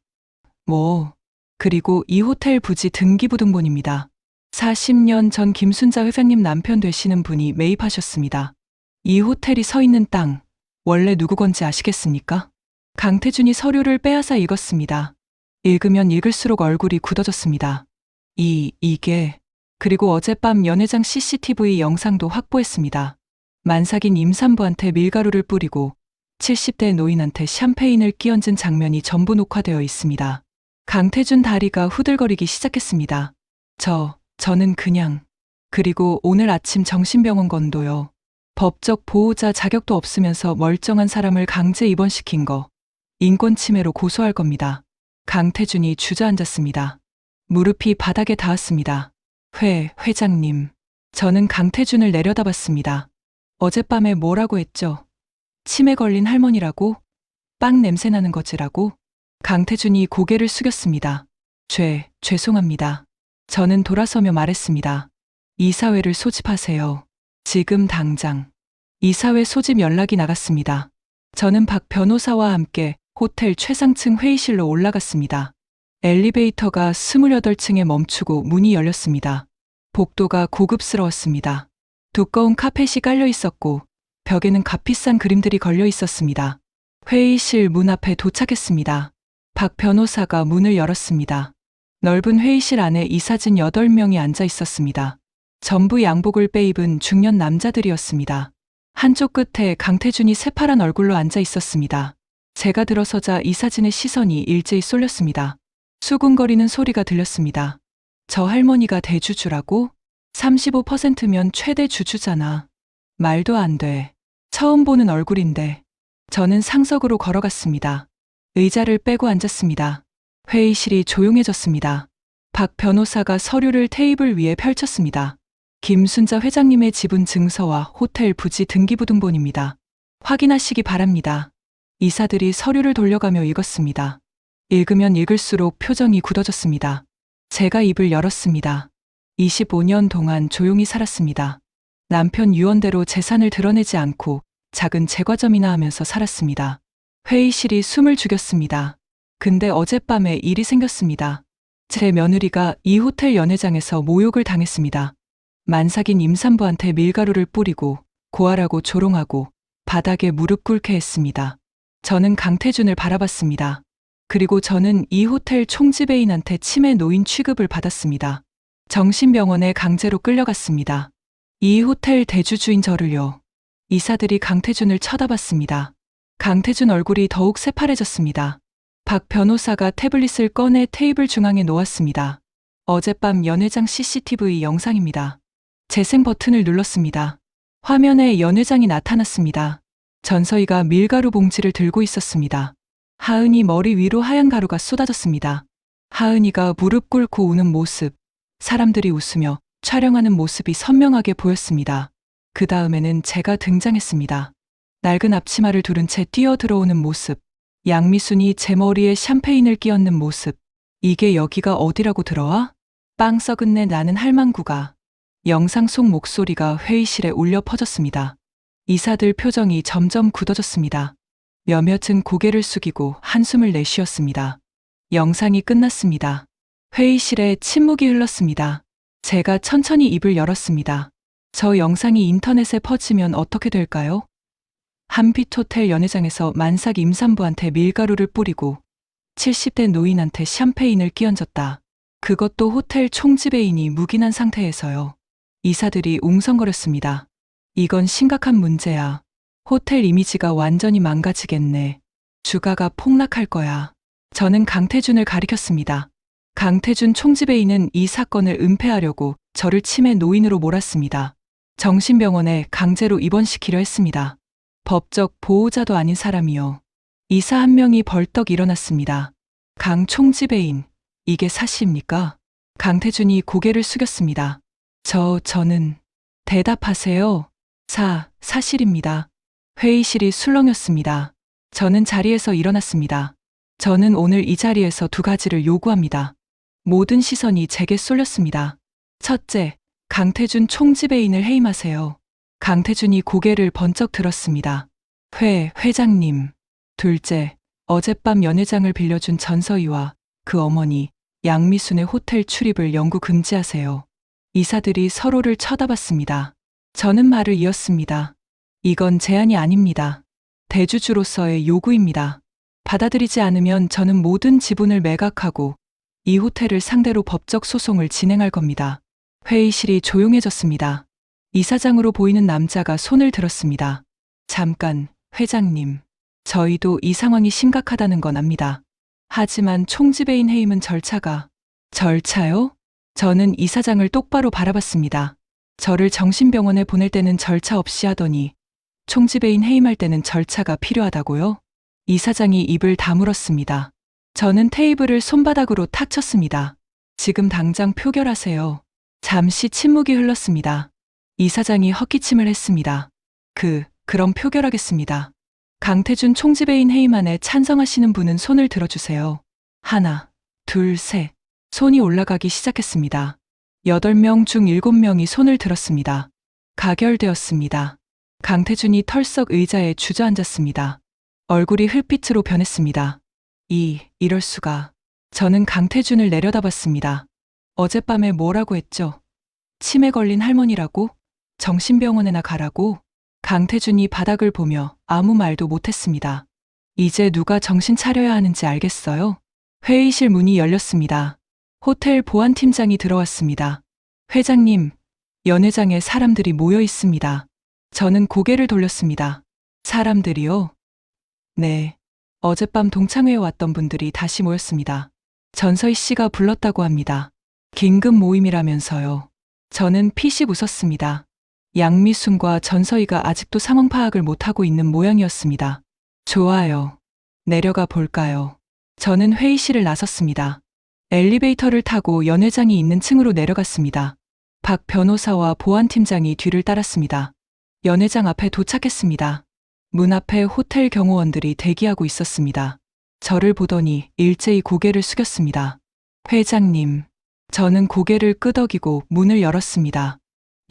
그리고 이 호텔 부지 등기부등본입니다. 40년 전 김순자 회장님 남편 되시는 분이 매입하셨습니다. 이 호텔이 서 있는 땅, 원래 누구 건지 아시겠습니까? 강태준이 서류를 빼앗아 읽었습니다. 읽으면 읽을수록 얼굴이 굳어졌습니다. 이게, 그리고 어젯밤 연회장 CCTV 영상도 확보했습니다. 만삭인 임산부한테 밀가루를 뿌리고 70대 노인한테 샴페인을 끼얹은 장면이 전부 녹화되어 있습니다. 강태준 다리가 후들거리기 시작했습니다. 저는 그냥. 그리고 오늘 아침 정신병원 건도요. 법적 보호자 자격도 없으면서 멀쩡한 사람을 강제 입원시킨 거. 인권 침해로 고소할 겁니다. 강태준이 주저앉았습니다. 무릎이 바닥에 닿았습니다. 회장님. 저는 강태준을 내려다봤습니다. 어젯밤에 뭐라고 했죠? 치매 걸린 할머니라고? 빵 냄새 나는 거지라고? 강태준이 고개를 숙였습니다. 죄송합니다. 저는 돌아서며 말했습니다. 이사회를 소집하세요. 지금 당장. 이사회 소집 연락이 나갔습니다. 저는 박 변호사와 함께 호텔 최상층 회의실로 올라갔습니다. 엘리베이터가 28층에 멈추고 문이 열렸습니다. 복도가 고급스러웠습니다. 두꺼운 카펫이 깔려 있었고 벽에는 값비싼 그림들이 걸려 있었습니다. 회의실 문 앞에 도착했습니다. 박 변호사가 문을 열었습니다. 넓은 회의실 안에 이사진 8명이 앉아 있었습니다. 전부 양복을 빼입은 중년 남자들이었습니다. 한쪽 끝에 강태준이 새파란 얼굴로 앉아 있었습니다. 제가 들어서자 이사진의 시선이 일제히 쏠렸습니다. 수군거리는 소리가 들렸습니다. 저 할머니가 대주주라고? 35%면 최대 주주잖아. 말도 안 돼. 처음 보는 얼굴인데. 저는 상석으로 걸어갔습니다. 의자를 빼고 앉았습니다. 회의실이 조용해졌습니다. 박 변호사가 서류를 테이블 위에 펼쳤습니다. 김순자 회장님의 지분 증서와 호텔 부지 등기부등본입니다. 확인하시기 바랍니다. 이사들이 서류를 돌려가며 읽었습니다. 읽으면 읽을수록 표정이 굳어졌습니다. 제가 입을 열었습니다. 25년 동안 조용히 살았습니다. 남편 유언대로 재산을 드러내지 않고 작은 제과점이나 하면서 살았습니다. 회의실이 숨을 죽였습니다. 근데 어젯밤에 일이 생겼습니다. 제 며느리가 이 호텔 연회장에서 모욕을 당했습니다. 만삭인 임산부한테 밀가루를 뿌리고 고아라고 조롱하고 바닥에 무릎 꿇게 했습니다. 저는 강태준을 바라봤습니다. 그리고 저는 이 호텔 총지배인한테 치매 노인 취급을 받았습니다. 정신병원에 강제로 끌려갔습니다. 이 호텔 대주주인 저를요. 이사들이 강태준을 쳐다봤습니다. 강태준 얼굴이 더욱 새파래졌습니다. 박 변호사가 태블릿을 꺼내 테이블 중앙에 놓았습니다. 어젯밤 연회장 CCTV 영상입니다. 재생 버튼을 눌렀습니다. 화면에 연회장이 나타났습니다. 전서희가 밀가루 봉지를 들고 있었습니다. 하은이 머리 위로 하얀 가루가 쏟아졌습니다. 하은이가 무릎 꿇고 우는 모습, 사람들이 웃으며 촬영하는 모습이 선명하게 보였습니다. 그 다음에는 제가 등장했습니다. 낡은 앞치마를 두른 채 뛰어 들어오는 모습, 양미순이 제 머리에 샴페인을 끼얹는 모습, 이게 여기가 어디라고 들어와? 빵 썩은 내 나는 할망구가. 영상 속 목소리가 회의실에 울려 퍼졌습니다. 이사들 표정이 점점 굳어졌습니다. 몇몇은 고개를 숙이고 한숨을 내쉬었습니다. 영상이 끝났습니다. 회의실에 침묵이 흘렀습니다. 제가 천천히 입을 열었습니다. 저 영상이 인터넷에 퍼지면 어떻게 될까요? 한빛호텔 연회장에서 만삭 임산부한테 밀가루를 뿌리고 70대 노인한테 샴페인을 끼얹었다. 그것도 호텔 총지배인이 묵인한 상태에서요. 이사들이 웅성거렸습니다. 이건 심각한 문제야. 호텔 이미지가 완전히 망가지겠네. 주가가 폭락할 거야. 저는 강태준을 가리켰습니다. 강태준 총지배인은 이 사건을 은폐하려고 저를 치매 노인으로 몰았습니다. 정신병원에 강제로 입원시키려 했습니다. 법적 보호자도 아닌 사람이요. 이사 한 명이 벌떡 일어났습니다. 강 총지배인, 이게 사실입니까? 강태준이 고개를 숙였습니다. 저는 대답하세요. 사실입니다. 회의실이 술렁였습니다. 저는 자리에서 일어났습니다. 저는 오늘 이 자리에서 두 가지를 요구합니다. 모든 시선이 제게 쏠렸습니다. 첫째, 강태준 총지배인을 해임하세요. 강태준이 고개를 번쩍 들었습니다. 회장님. 둘째, 어젯밤 연회장을 빌려준 전서희와 그 어머니 양미순의 호텔 출입을 영구 금지하세요. 이사들이 서로를 쳐다봤습니다. 저는 말을 이었습니다. 이건 제안이 아닙니다. 대주주로서의 요구입니다. 받아들이지 않으면 저는 모든 지분을 매각하고 이 호텔을 상대로 법적 소송을 진행할 겁니다. 회의실이 조용해졌습니다. 이사장으로 보이는 남자가 손을 들었습니다. 잠깐, 회장님. 저희도 이 상황이 심각하다는 건 압니다. 하지만 총지배인 해임은 절차요? 저는 이사장을 똑바로 바라봤습니다. 저를 정신병원에 보낼 때는 절차 없이 하더니 총지배인 해임할 때는 절차가 필요하다고요? 이사장이 입을 다물었습니다. 저는 테이블을 손바닥으로 탁 쳤습니다. 지금 당장 표결하세요. 잠시 침묵이 흘렀습니다. 이사장이 헛기침을 했습니다. 그럼 표결하겠습니다. 강태준 총지배인 해임안에 찬성하시는 분은 손을 들어주세요. 하나, 둘, 셋. 손이 올라가기 시작했습니다. 8명 중 7명이 손을 들었습니다. 가결되었습니다. 강태준이 털썩 의자에 주저앉았습니다. 얼굴이 흙빛으로 변했습니다. 이럴 수가. 저는 강태준을 내려다봤습니다. 어젯밤에 뭐라고 했죠? 치매 걸린 할머니라고? 정신병원에나 가라고? 강태준이 바닥을 보며 아무 말도 못했습니다. 이제 누가 정신 차려야 하는지 알겠어요? 회의실 문이 열렸습니다. 호텔 보안팀장이 들어왔습니다. 회장님, 연회장에 사람들이 모여 있습니다. 저는 고개를 돌렸습니다. 사람들이요? 네. 어젯밤 동창회에 왔던 분들이 다시 모였습니다. 전서희 씨가 불렀다고 합니다. 긴급 모임이라면서요. 저는 피식 웃었습니다. 양미순과 전서희가 아직도 상황 파악을 못하고 있는 모양이었습니다. 좋아요. 내려가 볼까요? 저는 회의실을 나섰습니다. 엘리베이터를 타고 연회장이 있는 층으로 내려갔습니다. 박 변호사와 보안팀장이 뒤를 따랐습니다. 연회장 앞에 도착했습니다. 문 앞에 호텔 경호원들이 대기하고 있었습니다. 저를 보더니 일제히 고개를 숙였습니다. 회장님. 저는 고개를 끄덕이고 문을 열었습니다.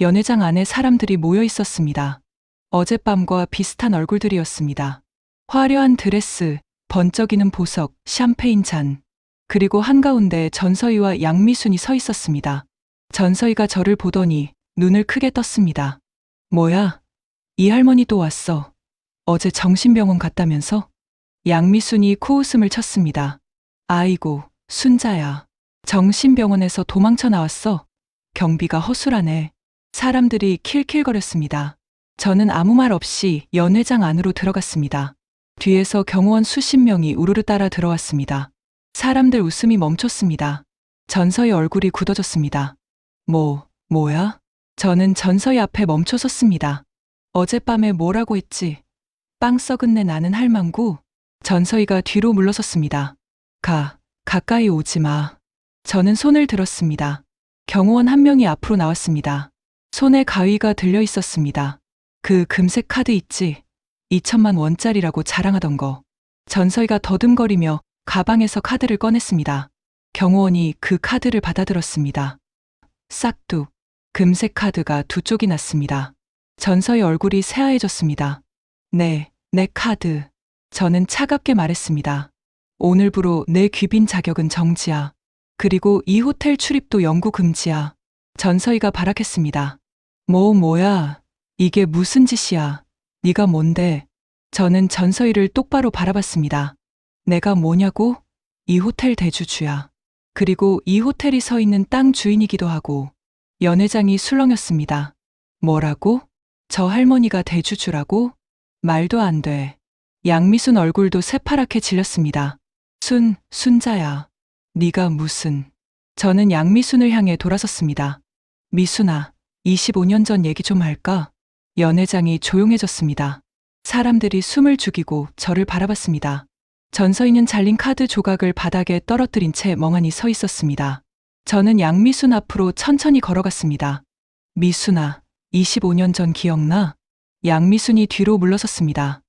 연회장 안에 사람들이 모여 있었습니다. 어젯밤과 비슷한 얼굴들이었습니다. 화려한 드레스, 번쩍이는 보석, 샴페인 잔. 그리고 한가운데 전서희와 양미순이 서 있었습니다. 전서희가 저를 보더니 눈을 크게 떴습니다. 뭐야? 이 할머니 또 왔어. 어제 정신병원 갔다면서? 양미순이 코웃음을 쳤습니다. 아이고, 순자야. 정신병원에서 도망쳐 나왔어. 경비가 허술하네. 사람들이 킬킬거렸습니다. 저는 아무 말 없이 연회장 안으로 들어갔습니다. 뒤에서 경호원 수십 명이 우르르 따라 들어왔습니다. 사람들 웃음이 멈췄습니다. 전서희 얼굴이 굳어졌습니다. 뭐야? 저는 전서희 앞에 멈춰 섰습니다. 어젯밤에 뭐라고 했지? 빵 썩은 내 나는 할망구. 전서희가 뒤로 물러섰습니다. 가까이 오지 마. 저는 손을 들었습니다. 경호원 한 명이 앞으로 나왔습니다. 손에 가위가 들려 있었습니다. 그 금색 카드 있지? 2천만 원짜리라고 자랑하던 거. 전서희가 더듬거리며 가방에서 카드를 꺼냈습니다. 경호원이 그 카드를 받아들었습니다. 싹둑. 금색 카드가 두 쪽이 났습니다. 전서희 얼굴이 새하얘졌습니다. 내 카드. 저는 차갑게 말했습니다. 오늘부로 내 귀빈 자격은 정지야. 그리고 이 호텔 출입도 영구 금지야. 전서희가 발악했습니다. 뭐야? 이게 무슨 짓이야? 네가 뭔데? 저는 전서희를 똑바로 바라봤습니다. 내가 뭐냐고? 이 호텔 대주주야. 그리고 이 호텔이 서 있는 땅 주인이기도 하고. 연회장이 술렁였습니다. 뭐라고? 저 할머니가 대주주라고? 말도 안 돼. 양미순 얼굴도 새파랗게 질렸습니다. 순자야. 네가 무슨. 저는 양미순을 향해 돌아섰습니다. 미순아, 25년 전 얘기 좀 할까? 연회장이 조용해졌습니다. 사람들이 숨을 죽이고 저를 바라봤습니다. 전서희는 잘린 카드 조각을 바닥에 떨어뜨린 채 멍하니 서 있었습니다. 저는 양미순 앞으로 천천히 걸어갔습니다. 미순아, 25년 전 기억나? 양미순이 뒤로 물러섰습니다.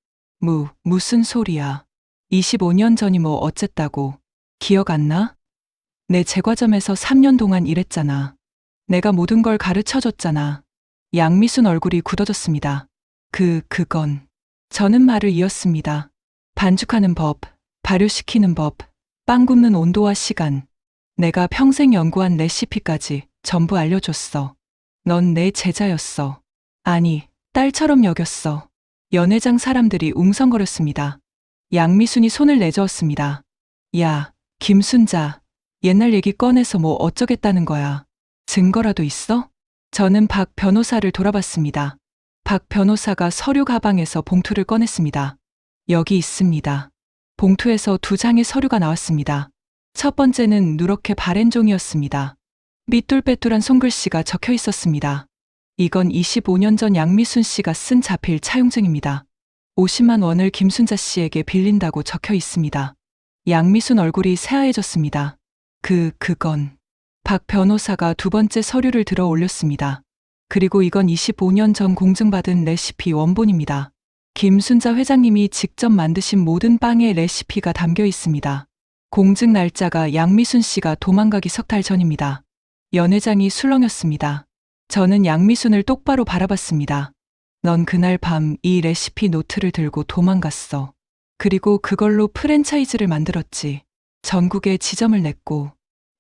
무슨 소리야. 25년 전이 뭐 어쨌다고. 기억 안 나? 내 제과점에서 3년 동안 일했잖아. 내가 모든 걸 가르쳐줬잖아. 양미순 얼굴이 굳어졌습니다. 그건. 저는 말을 이었습니다. 반죽하는 법, 발효시키는 법, 빵 굽는 온도와 시간. 내가 평생 연구한 레시피까지 전부 알려줬어. 넌 내 제자였어. 아니, 딸처럼 여겼어. 연회장 사람들이 웅성거렸습니다. 양미순이 손을 내저었습니다. 야, 김순자, 옛날 얘기 꺼내서 뭐 어쩌겠다는 거야. 증거라도 있어? 저는 박 변호사를 돌아봤습니다. 박 변호사가 서류 가방에서 봉투를 꺼냈습니다. 여기 있습니다. 봉투에서 두 장의 서류가 나왔습니다. 첫 번째는 누렇게 바랜 종이었습니다. 삐뚤빼뚤한 손글씨가 적혀 있었습니다. 이건 25년 전 양미순 씨가 쓴 자필 차용증입니다. 50만 원을 김순자 씨에게 빌린다고 적혀 있습니다. 양미순 얼굴이 새하얘졌습니다. 그건. 박 변호사가 두 번째 서류를 들어 올렸습니다. 그리고 이건 25년 전 공증받은 레시피 원본입니다. 김순자 회장님이 직접 만드신 모든 빵의 레시피가 담겨 있습니다. 공증 날짜가 양미순 씨가 도망가기 석 달 전입니다. 연회장이 술렁였습니다. 저는 양미순을 똑바로 바라봤습니다. 넌 그날 밤 이 레시피 노트를 들고 도망갔어. 그리고 그걸로 프랜차이즈를 만들었지. 전국에 지점을 냈고,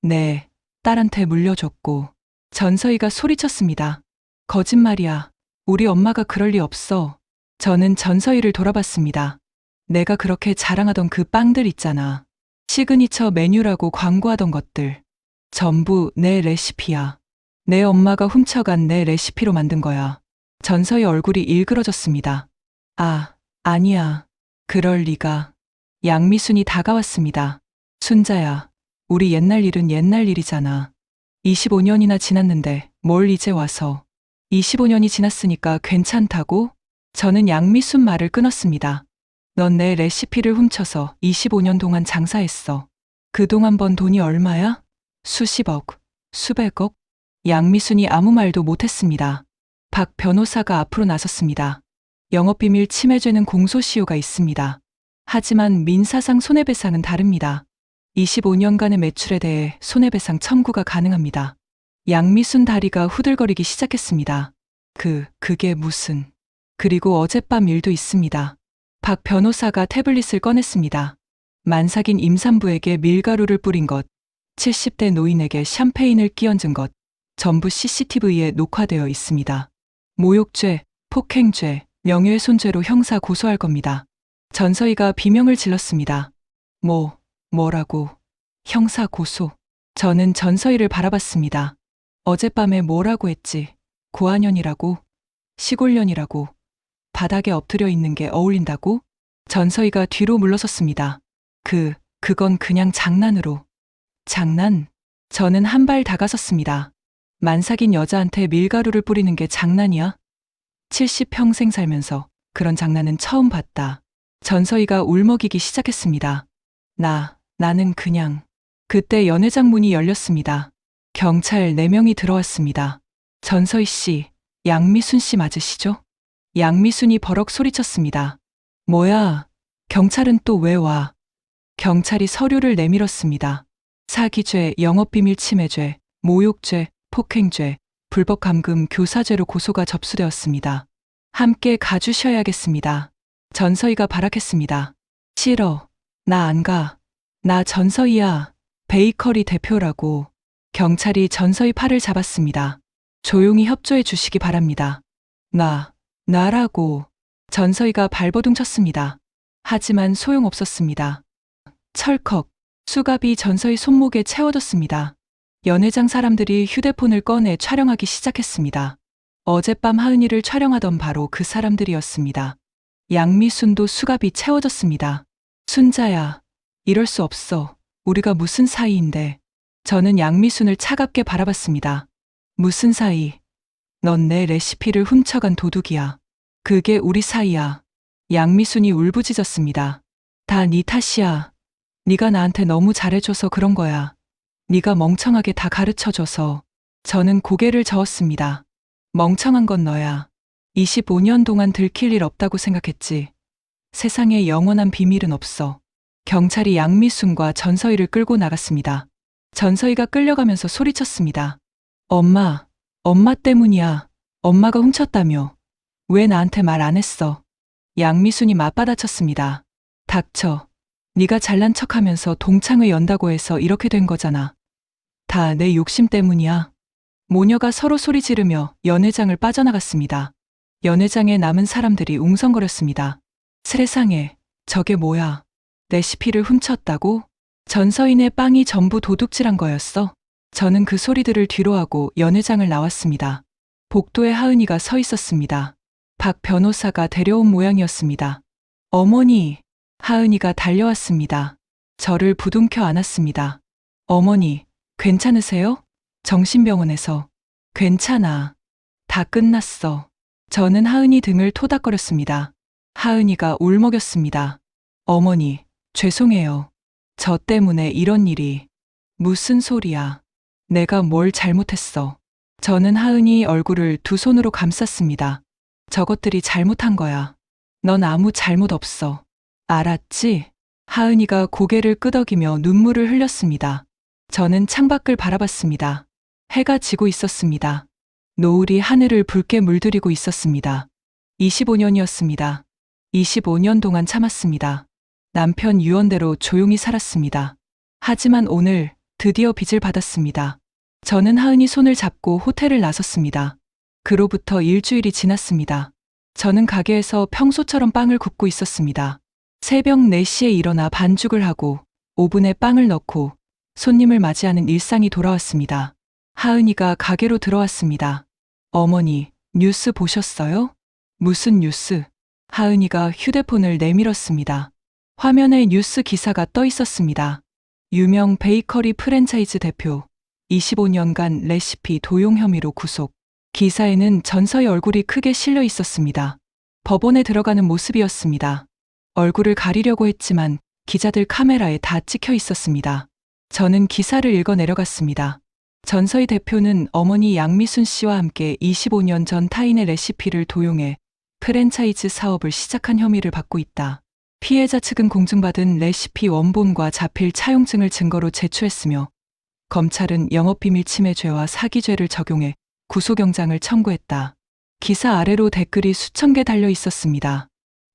네, 딸한테 물려줬고. 전서희가 소리쳤습니다. 거짓말이야. 우리 엄마가 그럴 리 없어. 저는 전서희를 돌아봤습니다. 내가 그렇게 자랑하던 그 빵들 있잖아. 시그니처 메뉴라고 광고하던 것들. 전부 내 레시피야. 내 엄마가 훔쳐간 내 레시피로 만든 거야. 전서희 얼굴이 일그러졌습니다. 아니야. 그럴 리가. 양미순이 다가왔습니다. 순자야, 우리 옛날 일은 옛날 일이잖아. 25년이나 지났는데 뭘 이제 와서. 25년이 지났으니까 괜찮다고? 저는 양미순 말을 끊었습니다. 넌 내 레시피를 훔쳐서 25년 동안 장사했어. 그동안 번 돈이 얼마야? 수십억, 수백억? 양미순이 아무 말도 못했습니다. 박 변호사가 앞으로 나섰습니다. 영업비밀 침해죄는 공소시효가 있습니다. 하지만 민사상 손해배상은 다릅니다. 25년간의 매출에 대해 손해배상 청구가 가능합니다. 양미순 다리가 후들거리기 시작했습니다. 그게 무슨. 그리고 어젯밤 일도 있습니다. 박 변호사가 태블릿을 꺼냈습니다. 만삭인 임산부에게 밀가루를 뿌린 것, 70대 노인에게 샴페인을 끼얹은 것, 전부 CCTV에 녹화되어 있습니다. 모욕죄, 폭행죄, 명예훼손죄로 형사 고소할 겁니다. 전서희가 비명을 질렀습니다. 뭐라고? 형사 고소. 저는 전서희를 바라봤습니다. 어젯밤에 뭐라고 했지? 고아년이라고? 시골년이라고? 바닥에 엎드려 있는 게 어울린다고? 전서희가 뒤로 물러섰습니다. 그건 그냥 장난으로. 장난? 저는 한 발 다가섰습니다. 만삭인 여자한테 밀가루를 뿌리는 게 장난이야? 70평생 살면서 그런 장난은 처음 봤다. 전서희가 울먹이기 시작했습니다. 나는 그냥. 그때 연회장 문이 열렸습니다. 경찰 4명이 들어왔습니다. 전서희 씨, 양미순 씨 맞으시죠? 양미순이 버럭 소리쳤습니다. 뭐야? 경찰은 또 왜 와? 경찰이 서류를 내밀었습니다. 사기죄, 영업비밀 침해죄, 모욕죄, 폭행죄, 불법 감금, 교사죄로 고소가 접수되었습니다. 함께 가주셔야겠습니다. 전서희가 발악했습니다. 싫어. 나 안 가. 나 전서희야. 베이커리 대표라고. 경찰이 전서희 팔을 잡았습니다. 조용히 협조해 주시기 바랍니다. 나라고. 전서희가 발버둥 쳤습니다. 하지만 소용없었습니다. 철컥. 수갑이 전서희 손목에 채워졌습니다. 연회장 사람들이 휴대폰을 꺼내 촬영하기 시작했습니다. 어젯밤 하은이를 촬영하던 바로 그 사람들이었습니다. 양미순도 수갑이 채워졌습니다. 순자야, 이럴 수 없어. 우리가 무슨 사이인데. 저는 양미순을 차갑게 바라봤습니다. 무슨 사이? 넌 내 레시피를 훔쳐간 도둑이야. 그게 우리 사이야. 양미순이 울부짖었습니다. 다 네 탓이야. 네가 나한테 너무 잘해줘서 그런 거야. 네가 멍청하게 다 가르쳐줘서. 저는 고개를 저었습니다. 멍청한 건 너야. 25년 동안 들킬 일 없다고 생각했지. 세상에 영원한 비밀은 없어. 경찰이 양미순과 전서희를 끌고 나갔습니다. 전서희가 끌려가면서 소리쳤습니다. 엄마 때문이야. 엄마가 훔쳤다며. 왜 나한테 말 안 했어? 양미순이 맞받아쳤습니다. 닥쳐. 네가 잘난 척하면서 동창회 연다고 해서 이렇게 된 거잖아. 다 내 욕심 때문이야. 모녀가 서로 소리 지르며 연회장을 빠져나갔습니다. 연회장에 남은 사람들이 웅성거렸습니다. 세상에, 저게 뭐야? 레시피를 훔쳤다고? 전서인의 빵이 전부 도둑질한 거였어? 저는 그 소리들을 뒤로하고 연회장을 나왔습니다. 복도에 하은이가 서 있었습니다. 박 변호사가 데려온 모양이었습니다. 어머니, 하은이가 달려왔습니다. 저를 부둥켜 안았습니다. 어머니, 괜찮으세요? 정신병원에서. 괜찮아. 다 끝났어. 저는 하은이 등을 토닥거렸습니다. 하은이가 울먹였습니다. 어머니, 죄송해요. 저 때문에 이런 일이. 무슨 소리야. 내가 뭘 잘못했어. 저는 하은이 얼굴을 두 손으로 감쌌습니다. 저것들이 잘못한 거야. 넌 아무 잘못 없어. 알았지? 하은이가 고개를 끄덕이며 눈물을 흘렸습니다. 저는 창밖을 바라봤습니다. 해가 지고 있었습니다. 노을이 하늘을 붉게 물들이고 있었습니다. 25년이었습니다. 25년 동안 참았습니다. 남편 유언대로 조용히 살았습니다. 하지만 오늘 드디어 빚을 받았습니다. 저는 하은이 손을 잡고 호텔을 나섰습니다. 그로부터 일주일이 지났습니다. 저는 가게에서 평소처럼 빵을 굽고 있었습니다. 새벽 4시에 일어나 반죽을 하고 오븐에 빵을 넣고 손님을 맞이하는 일상이 돌아왔습니다. 하은이가 가게로 들어왔습니다. 어머니, 뉴스 보셨어요? 무슨 뉴스? 하은이가 휴대폰을 내밀었습니다. 화면에 뉴스 기사가 떠 있었습니다. 유명 베이커리 프랜차이즈 대표 25년간 레시피 도용 혐의로 구속. 기사에는 전서희 얼굴이 크게 실려 있었습니다. 법원에 들어가는 모습이었습니다. 얼굴을 가리려고 했지만 기자들 카메라에 다 찍혀 있었습니다. 저는 기사를 읽어 내려갔습니다. 전서희 대표는 어머니 양미순 씨와 함께 25년 전 타인의 레시피를 도용해 프랜차이즈 사업을 시작한 혐의를 받고 있다. 피해자 측은 공증받은 레시피 원본과 자필 차용증을 증거로 제출했으며 검찰은 영업비밀 침해죄와 사기죄를 적용해 구속영장을 청구했다. 기사 아래로 댓글이 수천 개 달려 있었습니다.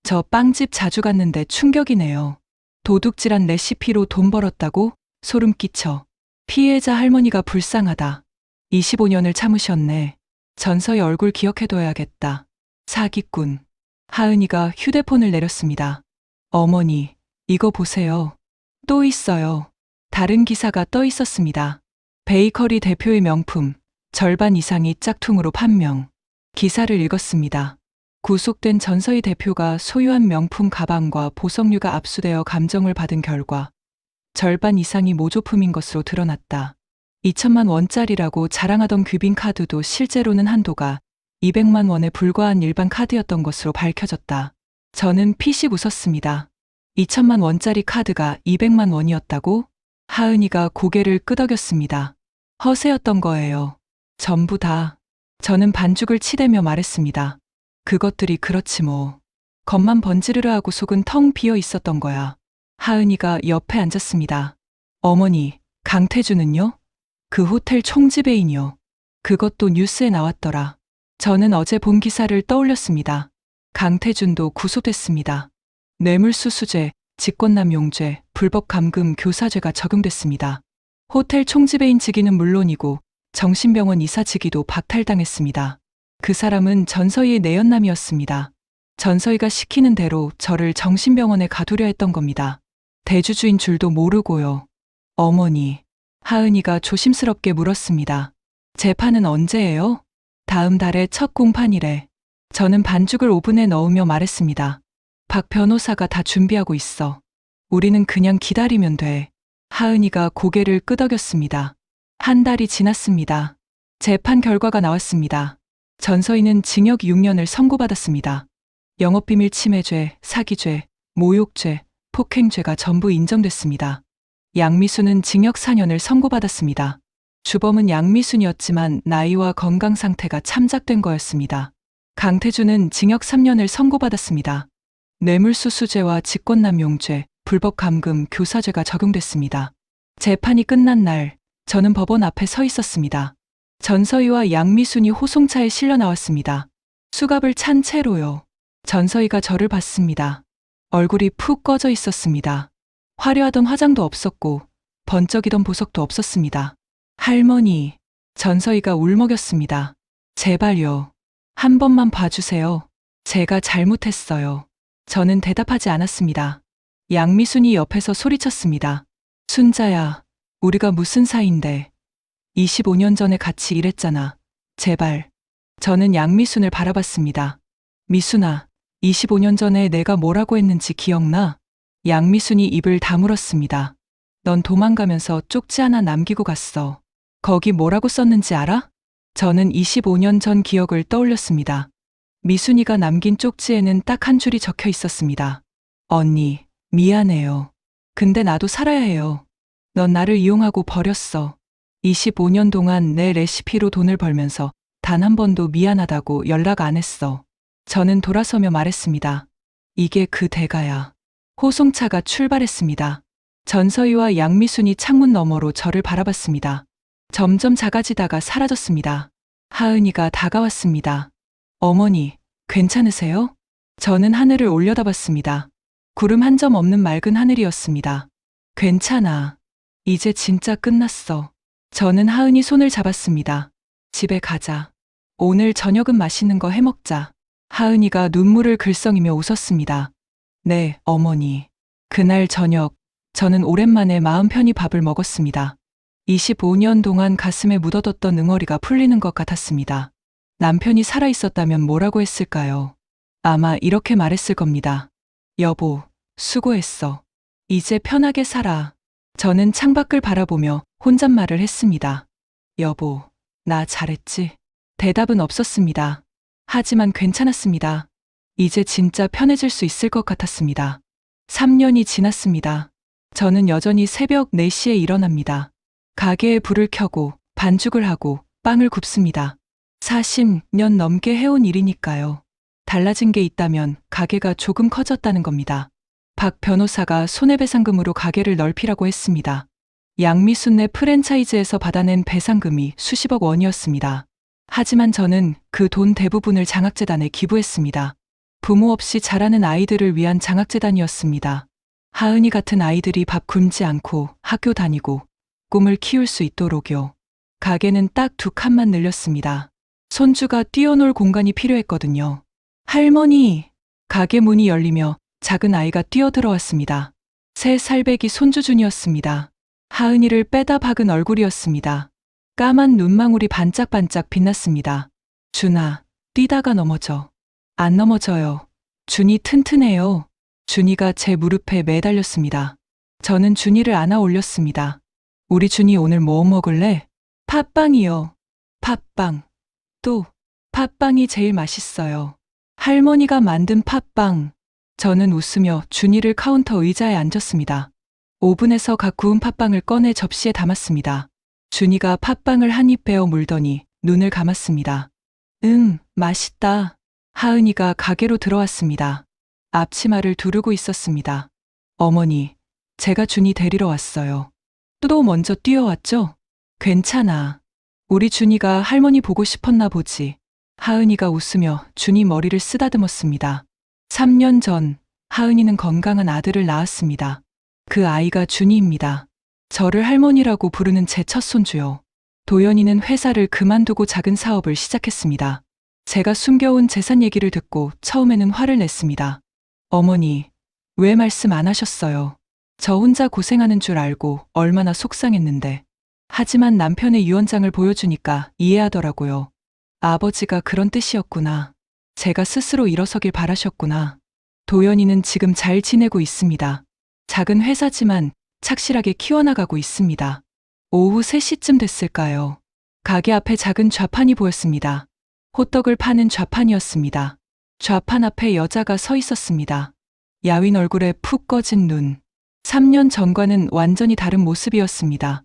저 빵집 자주 갔는데 충격이네요. 도둑질한 레시피로 돈 벌었다고? 소름 끼쳐. 피해자 할머니가 불쌍하다. 25년을 참으셨네. 전서희 얼굴 기억해둬야겠다. 사기꾼. 하은이가 휴대폰을 내렸습니다. 어머니, 이거 보세요. 또 있어요. 다른 기사가 떠 있었습니다. 베이커리 대표의 명품, 절반 이상이 짝퉁으로 판명. 기사를 읽었습니다. 구속된 전서희 대표가 소유한 명품 가방과 보석류가 압수되어 감정을 받은 결과 절반 이상이 모조품인 것으로 드러났다. 2천만 원짜리라고 자랑하던 귀빈카드도 실제로는 한도가 200만 원에 불과한 일반 카드였던 것으로 밝혀졌다. 저는 피식 웃었습니다. 2천만 원짜리 카드가 200만 원이었다고? 하은이가 고개를 끄덕였습니다. 허세였던 거예요. 전부 다. 저는 반죽을 치대며 말했습니다. 그것들이 그렇지 뭐. 겉만 번지르르 하고 속은 텅 비어 있었던 거야. 하은이가 옆에 앉았습니다. 어머니, 강태주는요? 그 호텔 총지배인이요. 그것도 뉴스에 나왔더라. 저는 어제 본 기사를 떠올렸습니다. 강태준도 구속됐습니다. 뇌물수수죄, 직권남용죄, 불법 감금 교사죄가 적용됐습니다. 호텔 총지배인 직위는 물론이고 정신병원 이사 직위도 박탈당했습니다. 그 사람은 전서희의 내연남이었습니다. 전서희가 시키는 대로 저를 정신병원에 가두려 했던 겁니다. 대주주인 줄도 모르고요. 어머니, 하은이가 조심스럽게 물었습니다. 재판은 언제예요? 다음 달에 첫 공판이래. 저는 반죽을 오븐에 넣으며 말했습니다. 박 변호사가 다 준비하고 있어. 우리는 그냥 기다리면 돼. 하은이가 고개를 끄덕였습니다. 한 달이 지났습니다. 재판 결과가 나왔습니다. 전서희는 징역 6년을 선고받았습니다. 영업비밀 침해죄, 사기죄, 모욕죄, 폭행죄가 전부 인정됐습니다. 양미순은 징역 4년을 선고받았습니다. 주범은 양미순이었지만 나이와 건강 상태가 참작된 거였습니다. 강태주는 징역 3년을 선고받았습니다. 뇌물수수죄와 직권남용죄, 불법 감금 교사죄가 적용됐습니다. 재판이 끝난 날, 저는 법원 앞에 서 있었습니다. 전서희와 양미순이 호송차에 실려 나왔습니다. 수갑을 찬 채로요. 전서희가 저를 봤습니다. 얼굴이 푹 꺼져 있었습니다. 화려하던 화장도 없었고 번쩍이던 보석도 없었습니다. 할머니, 전서희가 울먹였습니다. 제발요. 한 번만 봐주세요. 제가 잘못했어요. 저는 대답하지 않았습니다. 양미순이 옆에서 소리쳤습니다. 순자야, 우리가 무슨 사이인데. 25년 전에 같이 일했잖아. 제발. 저는 양미순을 바라봤습니다. 미순아, 25년 전에 내가 뭐라고 했는지 기억나? 양미순이 입을 다물었습니다. 넌 도망가면서 쪽지 하나 남기고 갔어. 거기 뭐라고 썼는지 알아? 저는 25년 전 기억을 떠올렸습니다. 미순이가 남긴 쪽지에는 딱 한 줄이 적혀 있었습니다. 언니, 미안해요. 근데 나도 살아야 해요. 넌 나를 이용하고 버렸어. 25년 동안 내 레시피로 돈을 벌면서 단 한 번도 미안하다고 연락 안 했어. 저는 돌아서며 말했습니다. 이게 그 대가야. 호송차가 출발했습니다. 전서희와 양미순이 창문 너머로 저를 바라봤습니다. 점점 작아지다가 사라졌습니다. 하은이가 다가왔습니다. 어머니, 괜찮으세요? 저는 하늘을 올려다봤습니다. 구름 한 점 없는 맑은 하늘이었습니다. 괜찮아. 이제 진짜 끝났어. 저는 하은이 손을 잡았습니다. 집에 가자. 오늘 저녁은 맛있는 거 해먹자. 하은이가 눈물을 글썽이며 웃었습니다. 네, 어머니. 그날 저녁, 저는 오랜만에 마음 편히 밥을 먹었습니다. 25년 동안 가슴에 묻어뒀던 응어리가 풀리는 것 같았습니다. 남편이 살아있었다면 뭐라고 했을까요? 아마 이렇게 말했을 겁니다. 여보, 수고했어. 이제 편하게 살아. 저는 창밖을 바라보며 혼잣말을 했습니다. 여보, 나 잘했지? 대답은 없었습니다. 하지만 괜찮았습니다. 이제 진짜 편해질 수 있을 것 같았습니다. 3년이 지났습니다. 저는 여전히 새벽 4시에 일어납니다. 가게에 불을 켜고 반죽을 하고 빵을 굽습니다. 40년 넘게 해온 일이니까요. 달라진 게 있다면 가게가 조금 커졌다는 겁니다. 박 변호사가 손해배상금으로 가게를 넓히라고 했습니다. 양미순네 프랜차이즈에서 받아낸 배상금이 수십억 원이었습니다. 하지만 저는 그 돈 대부분을 장학재단에 기부했습니다. 부모 없이 자라는 아이들을 위한 장학재단이었습니다. 하은이 같은 아이들이 밥 굶지 않고 학교 다니고 꿈을 키울 수 있도록요. 가게는 딱 2칸만 늘렸습니다. 손주가 뛰어놀 공간이 필요했거든요. 할머니! 가게 문이 열리며 작은 아이가 뛰어들어왔습니다. 3살배기 손주준이었습니다. 하은이를 빼다 박은 얼굴이었습니다. 까만 눈망울이 반짝반짝 빛났습니다. 준아, 뛰다가 넘어져. 안 넘어져요. 준이 튼튼해요. 준이가 제 무릎에 매달렸습니다. 저는 준이를 안아 올렸습니다. 우리 준이 오늘 뭐 먹을래? 팥빵이요. 팥빵. 또 팥빵이 제일 맛있어요. 할머니가 만든 팥빵. 저는 웃으며 준이를 카운터 의자에 앉았습니다. 오븐에서 갓 구운 팥빵을 꺼내 접시에 담았습니다. 준이가 팥빵을 한 입 베어 물더니 눈을 감았습니다. 맛있다. 하은이가 가게로 들어왔습니다. 앞치마를 두르고 있었습니다. 어머니, 제가 준이 데리러 왔어요. 또 먼저 뛰어왔죠? 괜찮아. 우리 준이가 할머니 보고 싶었나 보지. 하은이가 웃으며 준이 머리를 쓰다듬었습니다. 3년 전 하은이는 건강한 아들을 낳았습니다. 그 아이가 준이입니다. 저를 할머니라고 부르는 제 첫 손주요. 도연이는 회사를 그만두고 작은 사업을 시작했습니다. 제가 숨겨온 재산 얘기를 듣고 처음에는 화를 냈습니다. 어머니, 왜 말씀 안 하셨어요? 저 혼자 고생하는 줄 알고 얼마나 속상했는데. 하지만 남편의 유언장을 보여주니까 이해하더라고요. 아버지가 그런 뜻이었구나. 제가 스스로 일어서길 바라셨구나. 도연이는 지금 잘 지내고 있습니다. 작은 회사지만 착실하게 키워나가고 있습니다. 오후 3시쯤 됐을까요? 가게 앞에 작은 좌판이 보였습니다. 호떡을 파는 좌판이었습니다. 좌판 앞에 여자가 서 있었습니다. 야윈 얼굴에 푹 꺼진 눈. 3년 전과는 완전히 다른 모습이었습니다.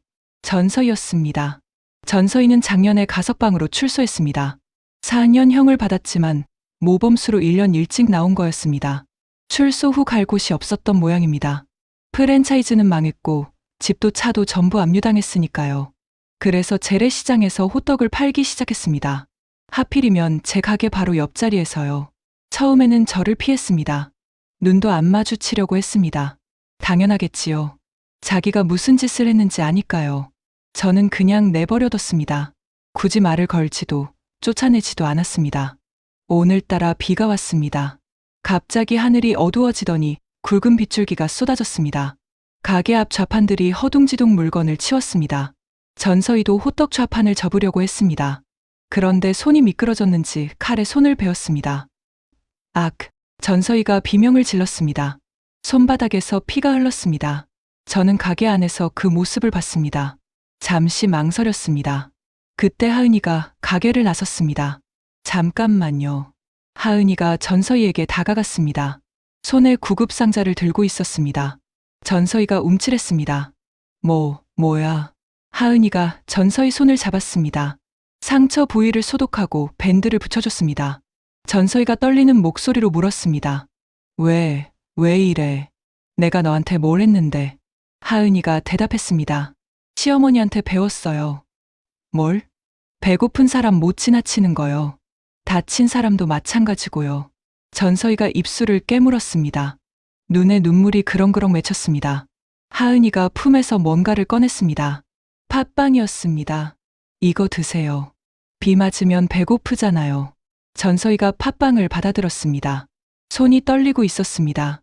전서희였습니다. 전서희는 작년에 가석방으로 출소했습니다. 4년형을 받았지만 모범수로 1년 일찍 나온 거였습니다. 출소 후 갈 곳이 없었던 모양입니다. 프랜차이즈는 망했고 집도 차도 전부 압류당했으니까요. 그래서 재래시장에서 호떡을 팔기 시작했습니다. 하필이면 제 가게 바로 옆자리에서요. 처음에는 저를 피했습니다. 눈도 안 마주치려고 했습니다. 당연하겠지요. 자기가 무슨 짓을 했는지 아니까요. 저는 그냥 내버려뒀습니다. 굳이 말을 걸지도 쫓아내지도 않았습니다. 오늘따라 비가 왔습니다. 갑자기 하늘이 어두워지더니 굵은 빗줄기가 쏟아졌습니다. 가게 앞 좌판들이 허둥지둥 물건을 치웠습니다. 전서희도 호떡 좌판을 접으려고 했습니다. 그런데 손이 미끄러졌는지 칼에 손을 베었습니다. 악! 전서희가 비명을 질렀습니다. 손바닥에서 피가 흘렀습니다. 저는 가게 안에서 그 모습을 봤습니다. 잠시 망설였습니다. 그때 하은이가 가게를 나섰습니다. 잠깐만요. 하은이가 전서희에게 다가갔습니다. 손에 구급상자를 들고 있었습니다. 전서희가 움찔했습니다. 뭐야. 하은이가 전서희 손을 잡았습니다. 상처 부위를 소독하고 밴드를 붙여줬습니다. 전서희가 떨리는 목소리로 물었습니다. 왜 이래? 내가 너한테 뭘 했는데? 하은이가 대답했습니다. 시어머니한테 배웠어요. 뭘? 배고픈 사람 못 지나치는 거요. 다친 사람도 마찬가지고요. 전서희가 입술을 깨물었습니다. 눈에 눈물이 그렁그렁 맺혔습니다. 하은이가 품에서 뭔가를 꺼냈습니다. 팥빵이었습니다. 이거 드세요. 비 맞으면 배고프잖아요. 전서희가 팥빵을 받아들었습니다. 손이 떨리고 있었습니다.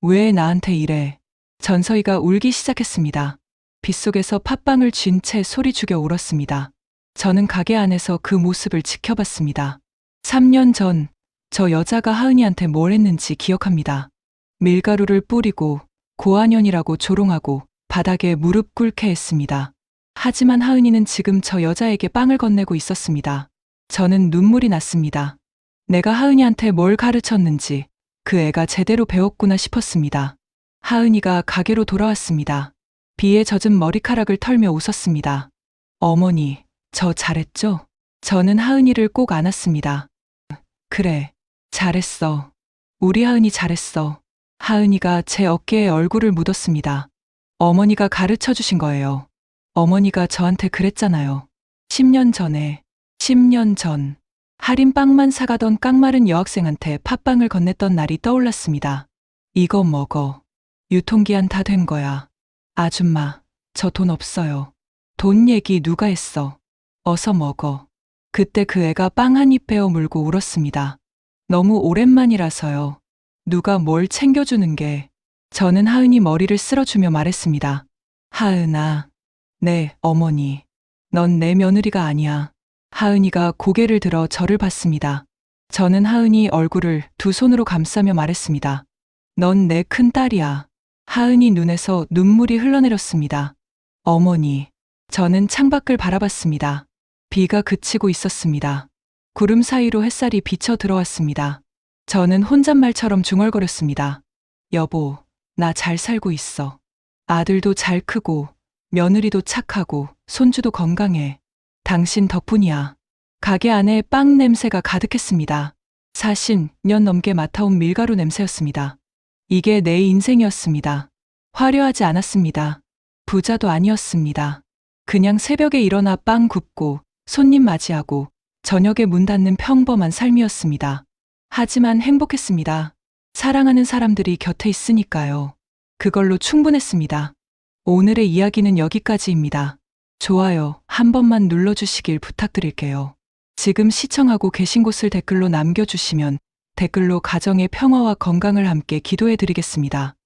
왜 나한테 이래? 전서희가 울기 시작했습니다. 빗속에서 팥빵을 쥔 채 소리 죽여 울었습니다. 저는 가게 안에서 그 모습을 지켜봤습니다. 3년 전 저 여자가 하은이한테 뭘 했는지 기억합니다. 밀가루를 뿌리고 고아년이라고 조롱하고 바닥에 무릎 꿇게 했습니다. 하지만 하은이는 지금 저 여자에게 빵을 건네고 있었습니다. 저는 눈물이 났습니다. 내가 하은이한테 뭘 가르쳤는지 그 애가 제대로 배웠구나 싶었습니다. 하은이가 가게로 돌아왔습니다. 비에 젖은 머리카락을 털며 웃었습니다. 어머니, 저 잘했죠? 저는 하은이를 꼭 안았습니다. 그래, 잘했어. 우리 하은이 잘했어. 하은이가 제 어깨에 얼굴을 묻었습니다. 어머니가 가르쳐 주신 거예요. 어머니가 저한테 그랬잖아요. 10년 전. 할인빵만 사가던 깡마른 여학생한테 팥빵을 건넸던 날이 떠올랐습니다. 이거 먹어. 유통기한 다 된 거야. 아줌마, 저 돈 없어요. 돈 얘기 누가 했어? 어서 먹어. 그때 그 애가 빵 한 입 베어 물고 울었습니다. 너무 오랜만이라서요. 누가 뭘 챙겨주는 게. 저는 하은이 머리를 쓸어주며 말했습니다. 하은아. 네, 어머니. 넌 내 며느리가 아니야. 하은이가 고개를 들어 저를 봤습니다. 저는 하은이 얼굴을 두 손으로 감싸며 말했습니다. 넌 내 큰딸이야. 하은이 눈에서 눈물이 흘러내렸습니다. 어머니, 저는 창밖을 바라봤습니다. 비가 그치고 있었습니다. 구름 사이로 햇살이 비쳐 들어왔습니다. 저는 혼잣말처럼 중얼거렸습니다. 여보, 나 잘 살고 있어. 아들도 잘 크고, 며느리도 착하고, 손주도 건강해. 당신 덕분이야. 가게 안에 빵 냄새가 가득했습니다. 40년 넘게 맡아온 밀가루 냄새였습니다. 이게 내 인생이었습니다. 화려하지 않았습니다. 부자도 아니었습니다. 그냥 새벽에 일어나 빵 굽고, 손님 맞이하고, 저녁에 문 닫는 평범한 삶이었습니다. 하지만 행복했습니다. 사랑하는 사람들이 곁에 있으니까요. 그걸로 충분했습니다. 오늘의 이야기는 여기까지입니다. 좋아요 한 번만 눌러주시길 부탁드릴게요. 지금 시청하고 계신 곳을 댓글로 남겨주시면 댓글로 가정의 평화와 건강을 함께 기도해 드리겠습니다.